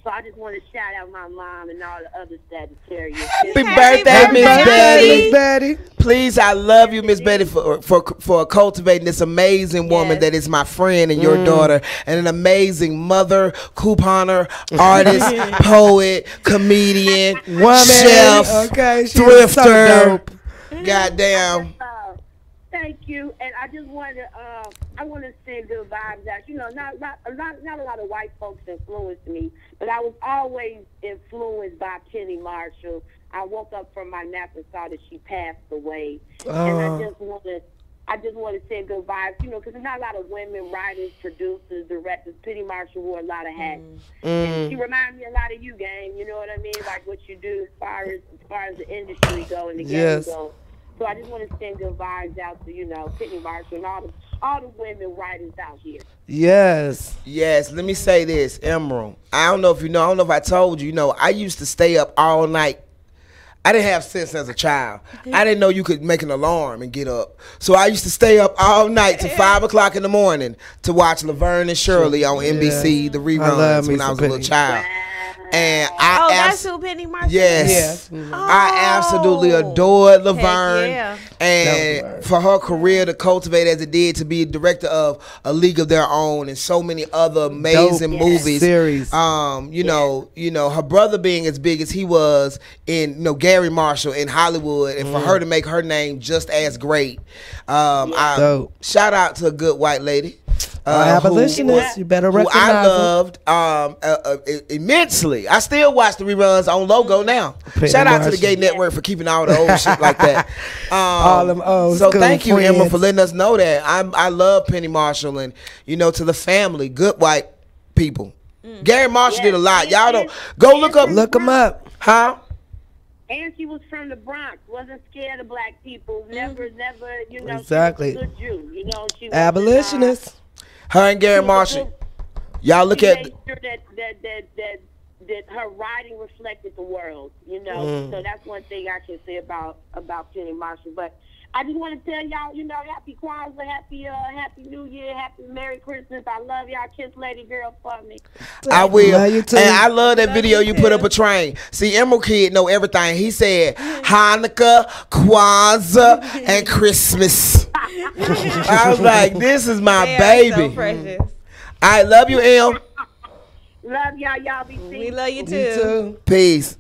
So I just want to shout out my mom and all the other Sagittarians. Happy birthday, Miss Miss Betty. Betty. Please, I love you, Miss Betty, for cultivating this amazing woman that is my friend and your daughter, and an amazing mother, couponer, artist, poet, comedian, chef, thrifter. So dope. Goddamn. Thank you, and I just wanted I want to send good vibes out. Not a lot of white folks influenced me, but I was always influenced by Penny Marshall. I woke up from my nap and saw that she passed away, and I just want to send good vibes. Because there's not a lot of women writers, producers, directors. Penny Marshall wore a lot of hats, and she reminded me a lot of you, gang. You know what I mean? Like what you do as far as the industry go and the game go. So I just want to send good vibes out to, Penny Marshall and all the women writers out here. Yes. Yes, let me say this, Emerald. I don't know if you know, I don't know if I told you, I used to stay up all night. I didn't have sense as a child. I didn't know you could make an alarm and get up. So I used to stay up all night to 5 o'clock in the morning to watch Laverne and Shirley on NBC, the reruns when I was a little child. And that's who Penny Marshall yes, is? I absolutely adored Laverne, yeah. and for her career to cultivate as it did, to be director of A League of Their Own and so many other amazing movies. Series. Her brother being as big as he was in Gary Marshall in Hollywood, and for her to make her name just as great. Shout out to a good white lady. Abolitionists, you better recognize who I loved immensely. I still watch the reruns on Logo now. Shout out to the Gay Network for keeping all the old shit like that. All them old so school thank you, friends. Emma, for letting us know that. I love Penny Marshall, and to the family, good white people. Gary Marshall did a lot. Y'all don't go look him up. Huh? And she was from the Bronx. Wasn't scared of black people. Never, you know. Exactly. She was a good Jew. You know, she was abolitionist. Her and Gary Marshall. Y'all look at. Made sure that her writing reflected the world. You know, so that's one thing I can say about Penny Marshall. But I just want to tell y'all, you know, happy Kwanzaa, happy New Year, happy Merry Christmas. I love y'all. Kiss Lady Girl for me. I will. Love you too. And I love that video you put up a train. See, Emerald Kid know everything. He said Hanukkah, Kwanzaa, and Christmas. I was like, this is my baby. So precious. I love you, Em. Love y'all. Y'all be safe. We love you too. You too. Peace.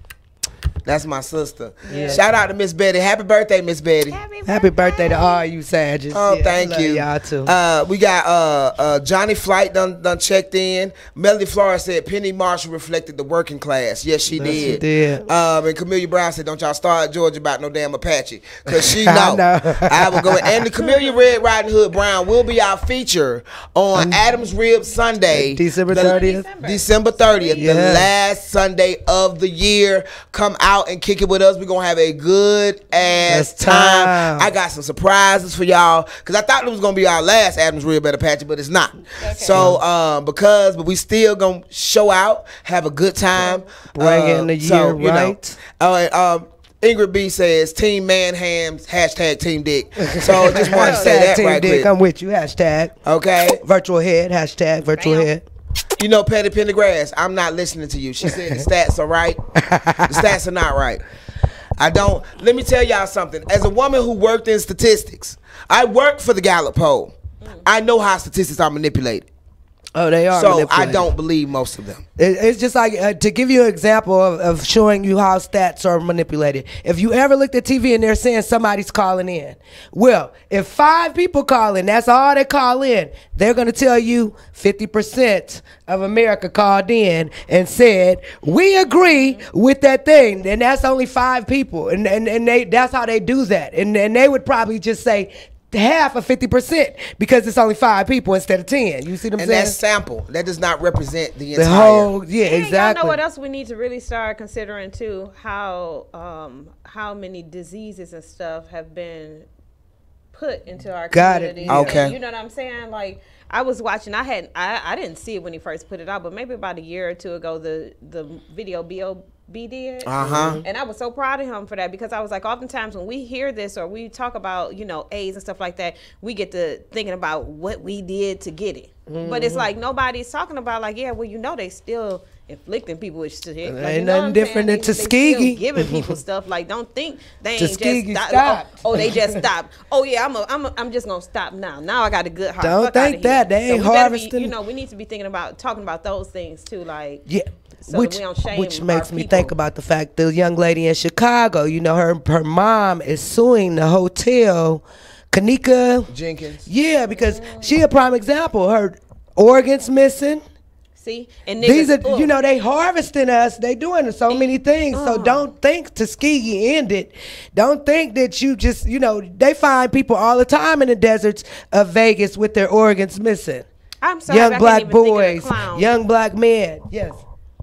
That's my sister. Yeah. Shout out to Miss Betty. Happy birthday, Miss Betty. Happy birthday to all you Sages. Oh, thank you. Y'all too. We got Johnny Flight done checked in. Melody Flores said Penny Marshall reflected the working class. Yes, she did. She did. And Camellia Brown said, don't y'all start Georgia about no damn Apache. Because she know. I will go. And the Camellia Red Riding Hood Brown will be our feature on Adam's Rib Sunday. December 30th. December 30th. Yeah. The last Sunday of the year. Come out and kick it with us. We're going to have a good ass time. I got some surprises for y'all because I thought it was going to be our last Adam's Rib at Apache, but it's not. Okay. So, but we still going to show out, have a good time. Bring in the year right. Ingrid B says, Team Man Hams, hashtag Team Dick. So just want to say that Team right Dick, quick. I'm with you, hashtag. Okay. Virtual head, hashtag virtual head. You know, Patty Pendergrass, I'm not listening to you. She said the stats are right. The stats are not right. Let me tell y'all something. As a woman who worked in statistics, I worked for the Gallup poll. I know how statistics are manipulated. Oh, they are. So I don't believe most of them. It's just like to give you an example of showing you how stats are manipulated. If you ever looked at TV and they're saying somebody's calling in, well, if 5 people call in, that's all they call in. They're going to tell you 50% of America called in and said we agree with that thing, and that's only 5 people, and that's how they do that, and they would probably just say half of 50% because it's only 5 people instead of 10. You see what I'm saying? And that's sample. That does not represent the entire whole. Yeah, exactly. You know what else we need to really start considering too? How many diseases and stuff have been put into our community. Okay. You know what I'm saying? Like, I was watching. I didn't see it when he first put it out, but maybe about a year or two ago, the video B.O.B. did. And I was so proud of him for that, because I was like, oftentimes when we hear this or we talk about, you know, AIDS and stuff like that, we get to thinking about what we did to get it. But it's like nobody's talking about, like, yeah, well, you know, they still inflicting people with shit. Like, ain't nothing different than Tuskegee. Giving people stuff. Like, don't think they ain't Tuskegee just stopped. Oh, they just stopped. Oh yeah, I'm just gonna stop now. Now I got a good heart. Don't think that they ain't harvesting. You know, we need to be thinking about talking about those things too. Like, yeah. So which makes me think about the fact the young lady in Chicago, you know, her mom is suing the hotel, Kanika Jenkins. Yeah, because she a prime example. Her organs missing. See, and niggas, these are, you know, they harvesting us. They doing so many things. So don't think Tuskegee ended. Don't think that you just, you know, they find people all the time in the deserts of Vegas with their organs missing. I'm sorry, young black boys, young black men. Yes.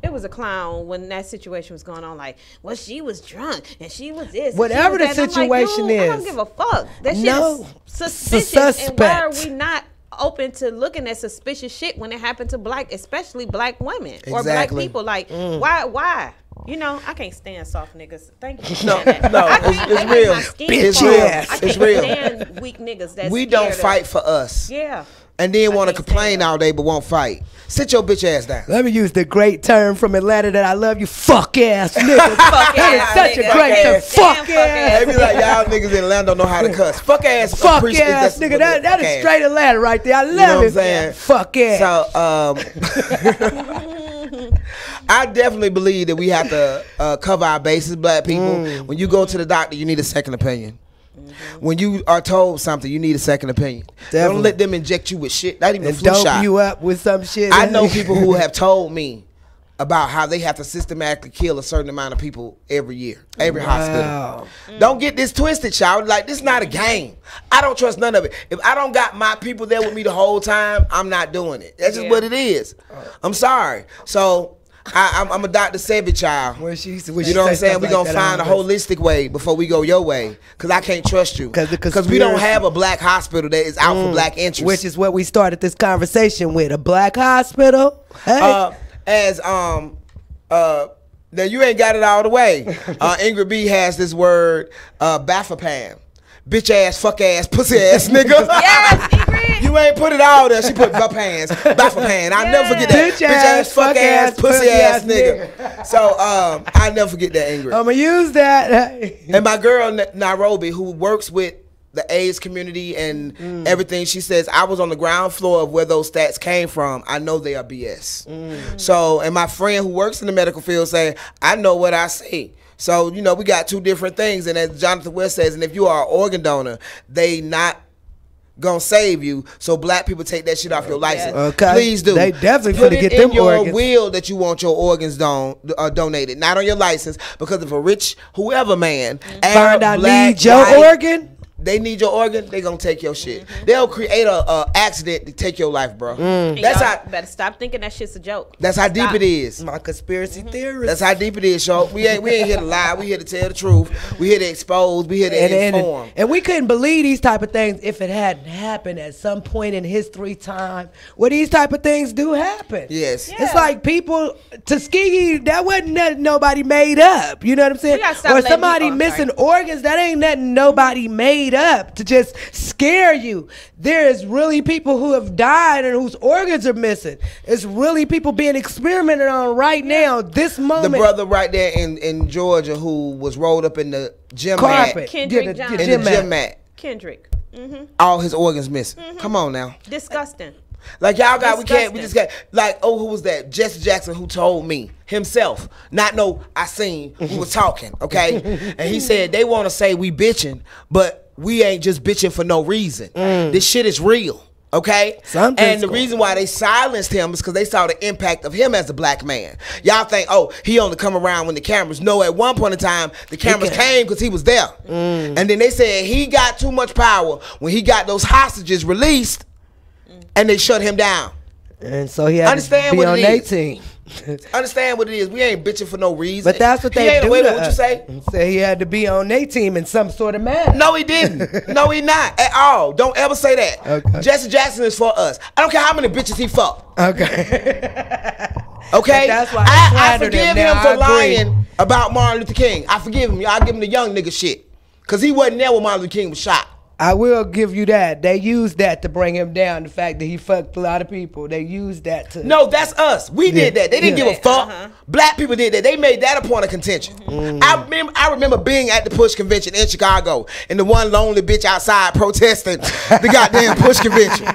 It was a clown when that situation was going on. Like, well, she was drunk and she was this. Whatever the situation is, I don't give a fuck. That shit is suspicious. And why are we not open to looking at suspicious shit when it happened to especially black women or black people? Like, why? You know, I can't stand soft niggas. Thank you for saying that. No, it's real. It's real. I can't stand weak niggas. We don't fight for us. Yeah. And then want to complain all day but won't fight. Sit your bitch ass down. Let me use the great term from Atlanta that I love you. Fuck ass nigga. That is such a great term. Fuck ass. They be like, y'all niggas in Atlanta don't know how to cuss. Fuck ass. Fuck ass nigga. That is straight Atlanta right there. I love it. You know what I'm saying? Fuck ass. So, I definitely believe that we have to cover our bases, black people. When you go to the doctor, you need a second opinion. When you are told something, you need a second opinion. Definitely. Don't let them inject you with shit. Not even a flu shot. Dope you up with some shit. I know people who have told me about how they have to systematically kill a certain amount of people every year, every hospital. Don't get this twisted, y'all. Like, this is not a game. I don't trust none of it. If I don't got my people there with me the whole time, I'm not doing it. That's just what it is. I'm sorry. So I'm a Dr. Sebi child. You know what I'm saying? We're going to find a holistic way before we go your way, because I can't trust you. Because we don't have a black hospital that is out for black interests. Which is what we started this conversation with, a black hospital. Hey. Now you ain't got it all the way. Ingrid B has this word, Baphopan. Bitch ass, fuck ass, pussy ass nigga. Yes, Ingrid. You ain't put it all there. She put Baphopan. I'll never forget that. Bitch ass, fuck ass, pussy ass nigga. So I'll never forget that, Ingrid. I'm gonna use that. And my girl Nairobi, who works with the AIDS community and everything, she says, I was on the ground floor of where those stats came from. I know they are BS. So, and my friend who works in the medical field saying, I know what I see. So, you know, we got two different things. And as Jonathan West says, and if you are an organ donor, they not gonna save you. So black people, take that shit off your license. Okay. Please do. They definitely put it it get in them your organs. will that you want your organs donated, not on your license. Because if a rich whoever man find out need your organ, they need your organ, they gonna take your shit. They'll create a accident to take your life, bro. That's how. Better stop thinking that shit's a joke. That's how deep it is. My conspiracy theorist. That's how deep it is, y'all. We ain't here to lie. We here to tell the truth. We here to expose. We here to inform. And we couldn't believe these type of things if it hadn't happened at some point in history time where these type of things do happen. Yes. It's like people, Tuskegee, that wasn't nothing nobody made up. You know what I'm saying? Or somebody missing organs, that ain't nothing nobody made up to just scare you. There's really people who have died and whose organs are missing. It's really people being experimented on right now, this moment. The brother right there in Georgia who was rolled up in the gym mat. Kendrick Johnson. In the gym mat. Kendrick. All his organs missing. Come on now. Disgusting. Like y'all got, we just got, like, oh, who was that? Jesse Jackson, who told me himself, not no, I seen, we was talking, okay? And he said, they want to say we bitching, but we ain't just bitching for no reason. This shit is real, okay? And the reason why they silenced him is because they saw the impact of him as a black man. Y'all think, oh, he only come around when the cameras. No, at one point in time, the cameras came because he was there. And then they said he got too much power when he got those hostages released. And they shut him down. And so he had to be on their team. Understand what it is. We ain't bitching for no reason. But that's what they do. Wait, what you say? Say he had to be on their team in some sort of manner. No, he didn't. No, he not at all. Don't ever say that. Okay. Jesse Jackson is for us. I don't care how many bitches he fucked. Okay. Okay? That's why I forgive him for lying about Martin Luther King. I forgive him. I'll give him the young nigga shit. Because he wasn't there when Martin Luther King was shot. I will give you that. They used that to bring him down. The fact that he fucked a lot of people. They used that to. No, that's us. We did that. They didn't give a fuck. Black people did that. They made that a point of contention. I remember being at the Push convention in Chicago and the one lonely bitch outside protesting the goddamn Push convention.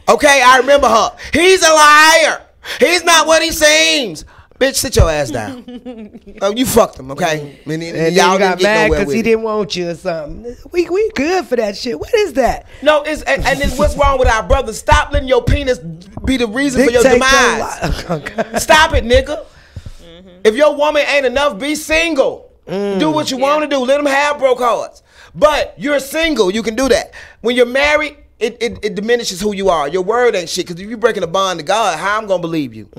Okay, I remember her. He's a liar. He's not what he seems. Bitch, sit your ass down. Oh, you fucked him, okay? And y'all got mad because he didn't want you or something. We good for that shit. What is that? No, it's what's wrong with our brothers? Stop letting your penis be the reason for your demise. Stop it, nigga. If your woman ain't enough, be single. Do what you want to do. Let them have broke hearts. But you're single. You can do that. When you're married, it diminishes who you are. Your word ain't shit. Because if you're breaking a bond to God, how I'm going to believe you?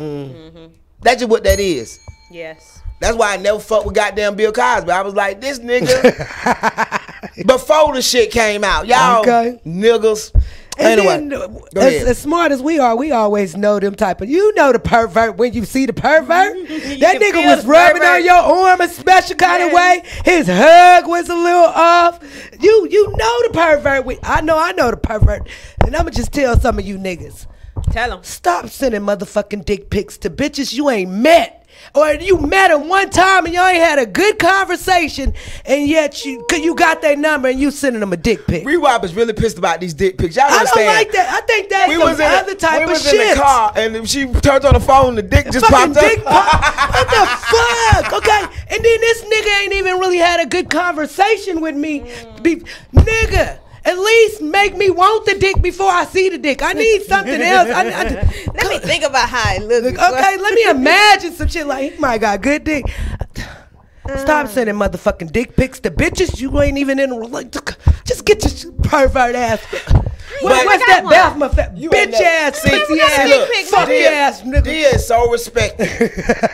That's just what that is. Yes. That's why I never fucked with goddamn Bill Cosby. I was like, this nigga. Before the shit came out. Y'all niggas. And anyway, as smart as we are, we always know them type of, you know the pervert when you see the pervert. That nigga was rubbing on your arm a special kind of way. His hug was a little off. You know the pervert. I know the pervert. And I'm going to just tell some of you niggas. Tell them. Stop sending motherfucking dick pics to bitches you ain't met. Or you met them one time and y'all ain't had a good conversation and yet you got their number and you sending them a dick pic. Rewop is really pissed about these dick pics. Y'all understand? I don't like that. I think that's some other type of shit. We was in the car and she turned on the phone, the dick just popped up. What the fuck? Okay. And then this nigga ain't even really had a good conversation with me. Nigga. At least make me want the dick before I see the dick. I need something else. Let me think about how it looks. Okay, let me imagine some shit like, he might got good dick. Stop sending motherfucking dick pics to bitches you ain't even in a relationship. Just get your pervert ass. What's that Baphomet bitch ass, pussy ass, fucky ass nigga? Dia is so respected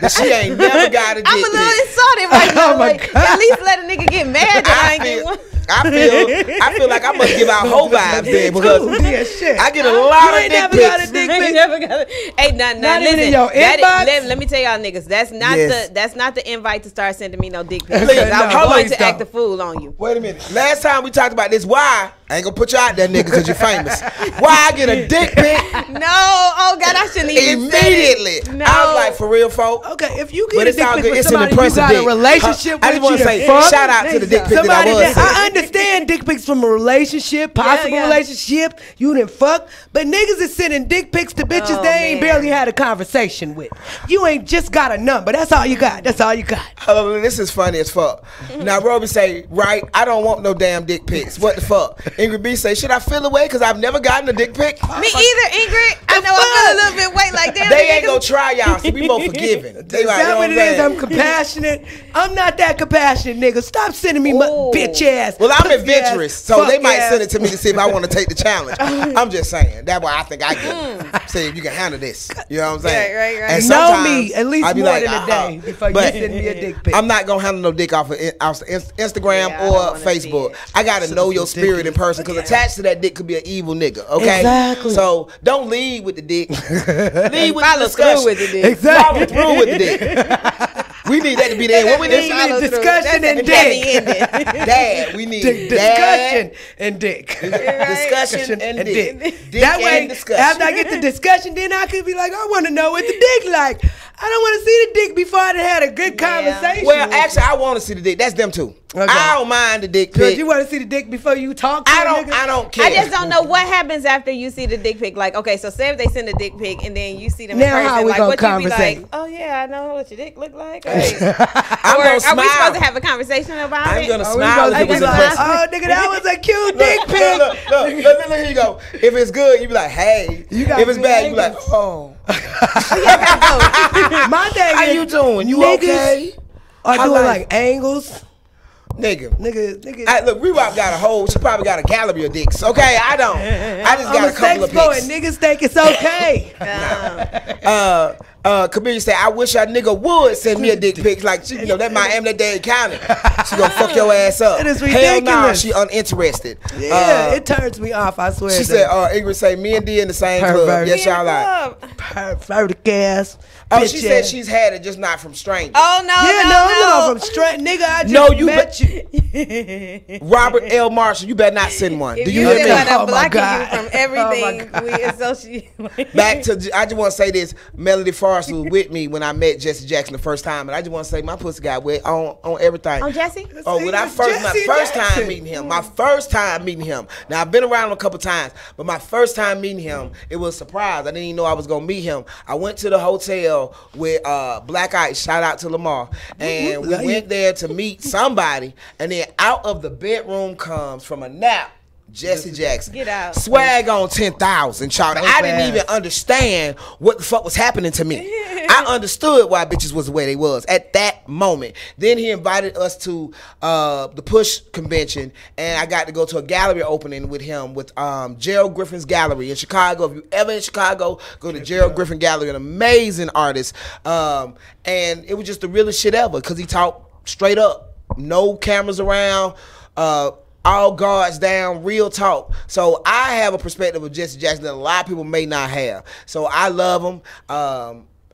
that she ain't never got a dick I'm a little pic. insulted right now. Oh my Like, God. at least let a nigga get mad that I ain't get one. I feel like I must give out whole vibes there because Dia, shit. I get a lot You of ain't dick never got a pics. dick I pic. never got it. Hey, Not even listen. in your inbox? Let me tell y'all niggas, that's not Yes. that's not the invite to start sending me no dick pics. Please, Because I'm no, going please to act the don't. fool on you. Wait a minute. Last time we talked about this, why? I ain't gonna put you out there, nigga, because you're famous. Why I get a dick pic No, oh God, I shouldn't even said it. immediately? No. I was like, for real, folk. Okay, if you But get a it's dick all pic good. with It's in the somebody you press got a dick. relationship I with, just want to you say, the fuck? shout out to the dick pic that Somebody I was. that I understand dick pics from a relationship, possible yeah. relationship, you didn't fuck, but niggas is sending dick pics to bitches Oh, they ain't man. barely had a conversation with. You ain't just got a number. That's all you got. That's all you got. This is funny as fuck. Now, Roby say, right, I don't want no damn dick pics. What the fuck? Ingrid B say, should I feel away because I've never gotten a dick pic? Me either, Ingrid. I know I feel a little bit weight like that. They ain't gonna try y'all, so we more forgiving. They Is like, that you know what it I'm is? saying? I'm compassionate. I'm not that compassionate, nigga. Stop sending me Ooh. bitch ass. Well, I'm pussy adventurous, ass, so they fuck might ass. send it to me to see if I want to take the challenge. I'm just saying. That's why I think I get it. See if you can handle this. You know what I'm saying? Right. And Know sometimes me at least I be more like, than a day before you but send me a dick pic. I'm not gonna handle no dick off of Instagram Yeah, I don't or wanna see Facebook. it. I gotta know your spirit in person because attached to that dick could be an evil nigga. Okay, Exactly. So don't lead with the dick. Lead with the Follow discussion. through with the dick. Exactly. Follow through with the dick. We need that to be the end. What we need? Follow through. discussion That's and a happy dick. ending. Dad. We need Discussion and dick. discussion and dick. Dick That way, and discussion. after I get the discussion, then I could be like, I want to know what the dick like. I don't want to see the dick before I done had a good conversation. Well, with actually, I want to see the dick. That's them too. Okay. I don't mind the dick you. Girl, pic. you want to see the dick before you talk to I a don't. nigga? I don't care. I just don't know what happens after you see the dick pic. Like, okay, so say if they send a dick pic and then you see them in Now person, how we like, gonna what you be conversate? like? Oh yeah, I know what your dick look like. Hey. I'm Or gonna are we smile. supposed to have a conversation about I'm it? gonna Oh, we smile supposed if it to was be like, impressive. oh, nigga, that was a cute dick Look, pic. look, here you go. If it's good, you be like, hey. You got If it's good bad, you be like, angles. oh. My thing How is, you doing? You niggas okay? are How doing life? like angles. Nigga. Nigga. Hey, look, Reebok got a whole. She probably got a gallery of dicks. Okay, I don't. I just I'm got a a couple sex of boy, pics. and niggas think it's okay. Camille said, I wish a nigga would send me a dick pic. Like, she, that Miami, that Dade County. She gonna fuck your ass up. It is Hell nah, ridiculous. she uninterested. Yeah, it turns me off, I swear. She said, Ingrid say, me and D in the same club. Pervert. Yes, y'all like. perverted ass. Oh, bitch she said ass. she's had it, just not from strangers. Oh no, Yeah, no, no, I'm from straight nigga. I just No, you met you. Robert L. Marshall, you better not send one. If Do you you send hear one, me? Oh, I'm my blocking God. you from Oh, everything my we associate. Back to, I just want to say this. Melody Forrest was with me when I met Jesse Jackson the first time, and I just want to say my pussy got wet on everything. Oh, Jesse? Oh, when my first time meeting him. Now I've been around him a couple times, but my first time meeting him, it was a surprise. I didn't even know I was gonna meet him. I went to the hotel with Black Ice. Shout out to Lamar, and we went there to meet somebody, and then out of the bedroom comes from a nap. Jesse Jackson. Get out. Swag on 10,000, child. I didn't even understand what the fuck was happening to me. I understood why bitches was the way they was at that moment. Then he invited us to the Push convention, and I got to go to a gallery opening with him with Gerald Griffin's Gallery in Chicago. If you ever in Chicago, go to Gerald Griffin Gallery, an amazing artist. And it was just the realest shit ever because he talked straight up. No cameras around. All guards down, real talk. So I have a perspective of Jesse Jackson that a lot of people may not have. So I love him.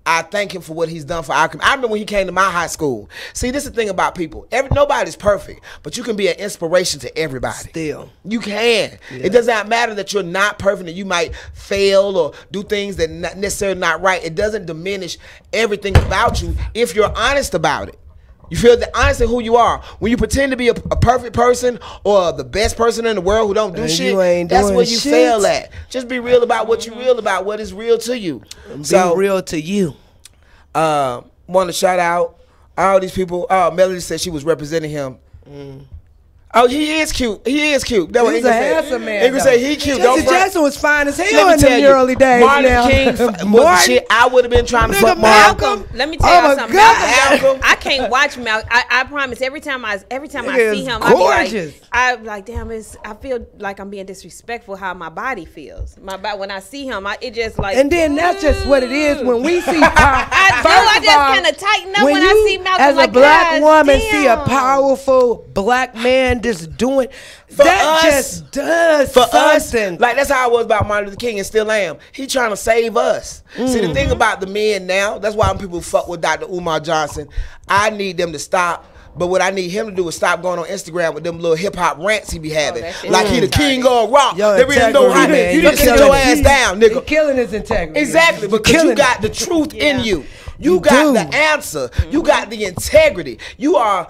I thank him for what he's done for our community. I remember when he came to my high school. See, this is the thing about people. Nobody's perfect, but you can be an inspiration to everybody. Still. You can. It does not matter that you're not perfect and you might fail or do things that not necessarily not right. It doesn't diminish everything about you if you're honest about it. You feel that honestly who you are. When you pretend to be a perfect person or the best person in the world who don't do And shit, you ain't that's doing where you shit. fail at. Just be real about what you real about, what is real to you. Be real to you. Want to shout out all these people. Melody said she was representing him. Oh, he is cute. He is cute. That He's a handsome man. Ingrid say he cute. Jesse Jackson was fine as hell Let in me tell the you, early days. Martin now. King was the shit. I would have been trying to fuck Malcolm. Let me tell Oh you my something. God. Malcolm. I can't watch Malcolm. I promise. Every time I Nigga see is him, gorgeous. I'm like, damn. I feel like I'm being disrespectful. How my body feels. My body when I see him, it just like. And then that's just what it is when we see. I just kind of tighten up when I see Malcolm. As like, a black God, woman, damn. see a powerful black man just doing that, just does for something. us, like that's how I was about Martin Luther King and still am. He trying to save us. See, the thing about the men now, that's why when people fuck with Dr. Umar Johnson, I need them to stop. But what I need him to do is stop going on Instagram with them little hip hop rants he be having. Like he the king of rock. There is no how. You need to sit your ass down, nigga. You're killing his integrity. Exactly, because you got the truth in you. You got the answer. You got the integrity. You are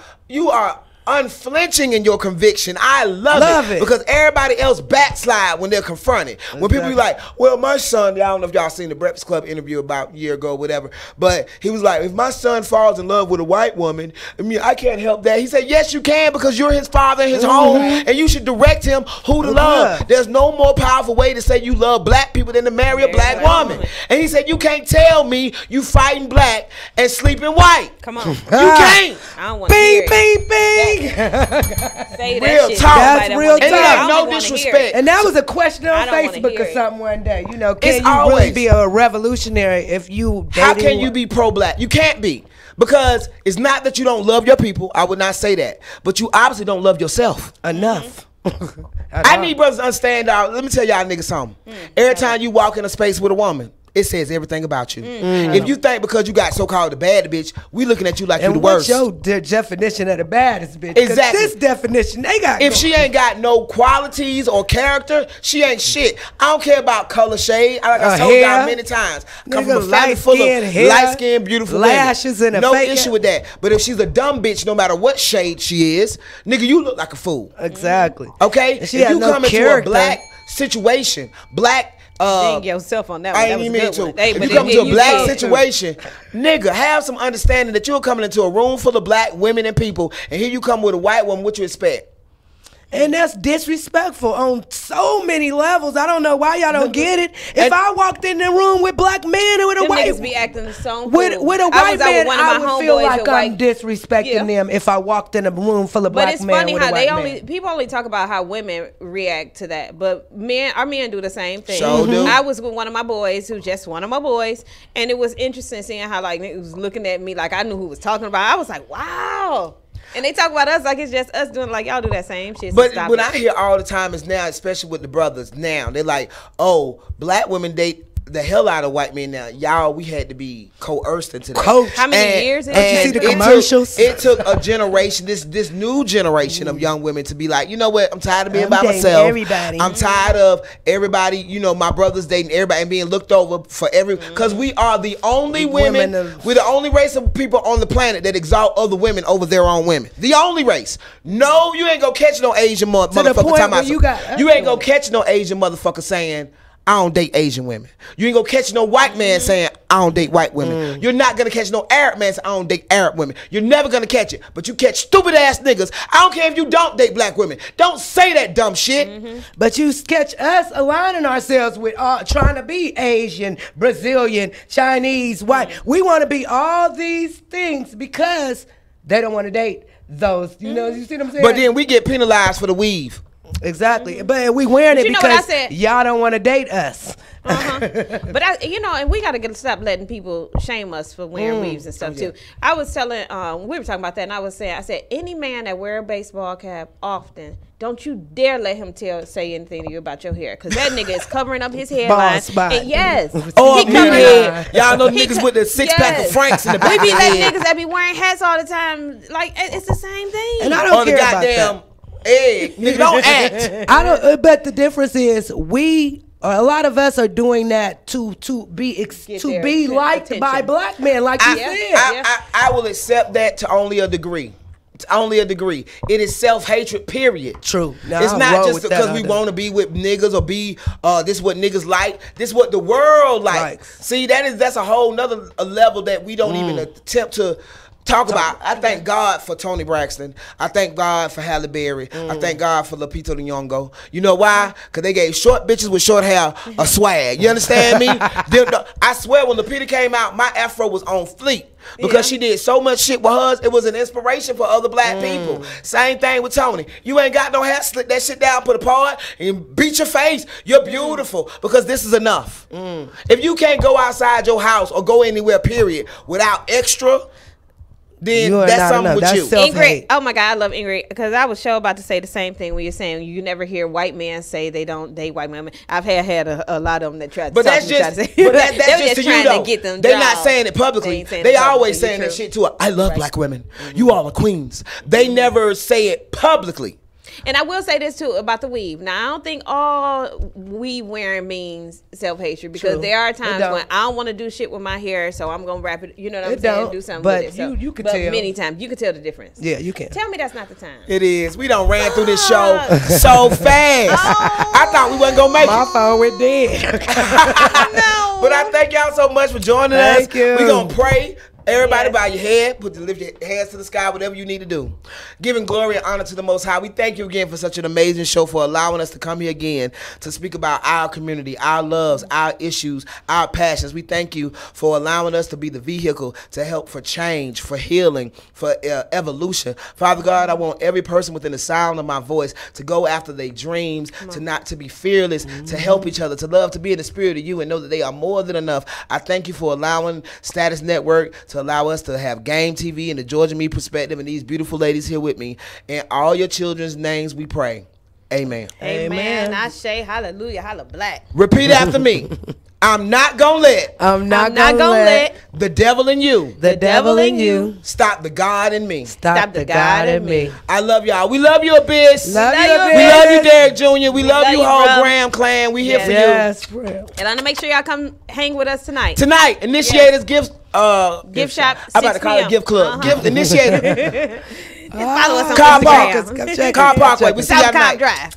unflinching in your conviction. I love it because everybody else backslide when they're confronted. When people be like, well, my son, I don't know if y'all seen the Breakfast Club interview about a year ago, whatever, but he was like, if my son falls in love with a white woman, I mean, I can't help that. He said, yes, you can, because you're his father in his home, and you should direct him who to love. There's no more powerful way to say you love black people than to marry a black woman. And he said, you can't tell me you fighting black and sleeping white. Come on. You can't. I don't want to hear it. Bing. Say that Real shit. talk. That's real talk. And no disrespect. And that was a question on I don't wanna Facebook hear or it. something one day. You know, It's can you always- really be a revolutionary if you How dating can you be pro-black? You can't be. Because it's not that you don't love your people. I would not say that. But you obviously don't love yourself. enough? I need brothers to understand, let me tell y'all niggas something. Every time you walk in a space with a woman, it says everything about you. If you think because you got so-called the bad bitch, we looking at you like you the And what's worst. your definition of the baddest bitch? 'Cause Exactly. This definition they got. If she ain't got no qualities or character, she ain't shit. I don't care about color shade. Like I told y'all hair. many times. Come Nigga, from a family full light-skinned of hair, light-skinned, beautiful lashes women. and a no fake issue with that. But if she's a dumb bitch, no matter what shade she is, nigga, you look like a fool. Exactly. Okay? And she if had you no come into a character. black situation, black Dang yourself on that one. I That ain't was even a mean good to. one. Hey, If but you come then to a you black did. situation, nigga, have some understanding that you're coming into a room full of black women and people, and here you come with a white woman. What you expect? And that's disrespectful on so many levels. I don't know why y'all don't get it. If I walked in the room with black men and with a Them white niggas be acting so with a I white was out man, with one of I my would feel homeboys like with I'm white. disrespecting them if I walked in a room full of But black it's men funny with a how white people only talk about how women react to that, but our men do the same thing. Sure do. I was with one of my boys, who's just one of my boys, and it was interesting seeing how like niggas was looking at me like I knew who was talking about. I was like, wow. And they talk about us like it's just us doing like y'all do that same shit. So But stop what it. I hear all the time is now, especially with the brothers now, they're like, oh, black women date the hell out of white men now. Y'all, we had to be coerced into that. Coach. How many years? Did you see the commercials? It took a generation, this new generation of young women to be like, you know what? I'm tired of being by dating myself. everybody. I'm tired of everybody, you know, my brothers dating everybody and being looked over for every, because we are the only Women women, of- we're the only race of people on the planet that exalt other women over their own women. The only race. No, you ain't gonna catch no Asian the motherfucker point talking where about you got you ain't gonna catch no Asian motherfucker saying, I don't date Asian women. You ain't gonna catch no white man saying, I don't date white women. You're not gonna catch no Arab man saying, I don't date Arab women. You're never gonna catch it. But you catch stupid ass niggas. I don't care if you don't date black women. Don't say that dumb shit. But you sketch us aligning ourselves with trying to be Asian, Brazilian, Chinese, white. We want to be all these things because they don't want to date those. You know, you see what I'm saying? But then we get penalized for the weave. Exactly. But we wearing it you know what I because said? y'all don't want to date us. But and we gotta stop letting people shame us for wearing weaves and stuff too. I was telling, we were talking about that, and I said, any man that wear a baseball cap often, don't you dare let him say anything to you about your hair, because that nigga is covering up his hairline. spot. And yes, Oh, he covering meathead. Y'all know He niggas co- with the six-pack of Franks in the back We of be their letting head. niggas that be wearing hats all the time. Like, it's the same thing. And I don't Or the care about goddamn that. egg. Nigga, don't act. I don't. But the difference is a lot of us are doing that to be Get to their be liked by attention. black men, like you said. I will accept that to only a degree. To only a degree. It is self-hatred, period. True. Now, It's I'll not roll just with that because we under. want to be with niggas or be this what niggas like. This what the world like. Right. See, that's a whole nother level that we don't even attempt to I thank God for Tony Braxton. I thank God for Halle Berry. I thank God for Lupita Nyong'o. You know why? Because they gave short bitches with short hair a swag. You understand me? I swear when Lupita came out, my afro was on fleek. Because she did so much shit with hers, it was an inspiration for other black people. Same thing with Tony. You ain't got no hair, slick that shit down, put a part, and beat your face. You're beautiful because this is enough. If you can't go outside your house or go anywhere, period, without extra, then that's something with you. Ingrid, oh my God, I love Ingrid because I was sure about to say the same thing when you're saying you never hear white men say they don't date white women. I've had a lot of them that tried to but that's just to you though. They're not saying it publicly. They always saying that shit to her. I love black women. You all are queens. They never say it publicly. And I will say this too about the weave. Now I don't think all weave wearing means self-hatred because there are times when I don't want to do shit with my hair, so I'm gonna wrap it. You know what I'm saying? Do something with it. So, you can tell. Many times you can tell the difference. Yeah, you can. Tell me that's not the time. It is. We done ran through this show so fast. I thought we wasn't gonna make it. My phone went dead. No. But I thank y'all so much for joining us. Thank you. We gonna pray. Everybody bow your head, lift your hands to the sky, whatever you need to do. Giving glory and honor to the Most High. We thank you again for such an amazing show, for allowing us to come here again to speak about our community, our loves, our issues, our passions. We thank you for allowing us to be the vehicle to help for change, for healing, for evolution. Father God, I want every person within the sound of my voice to go after their dreams, to be fearless, to help each other, to love, to be in the spirit of you and know that they are more than enough. I thank you for allowing Status Network to allow us to have Game TV and the Georgia Me Perspective and these beautiful ladies here with me. In all your children's names we pray. Amen. Amen. I say hallelujah, holla black. Repeat after me. I'm not gonna let the devil in you. The devil in you. Stop the God in me. Stop the God in me. I love y'all. We love you, Abyss. Love you, we love you, Derek Jr. We love you, whole bro. Graham clan. We here for you. Yes, bro. And I'm gonna make sure y'all come hang with us tonight. Tonight, Initiators Gift shop. I'm about to call it Gift Club. Gift Initiator. Follow us on Car Instagram. Park. Car Parkway. We see y'all tonight. Drive.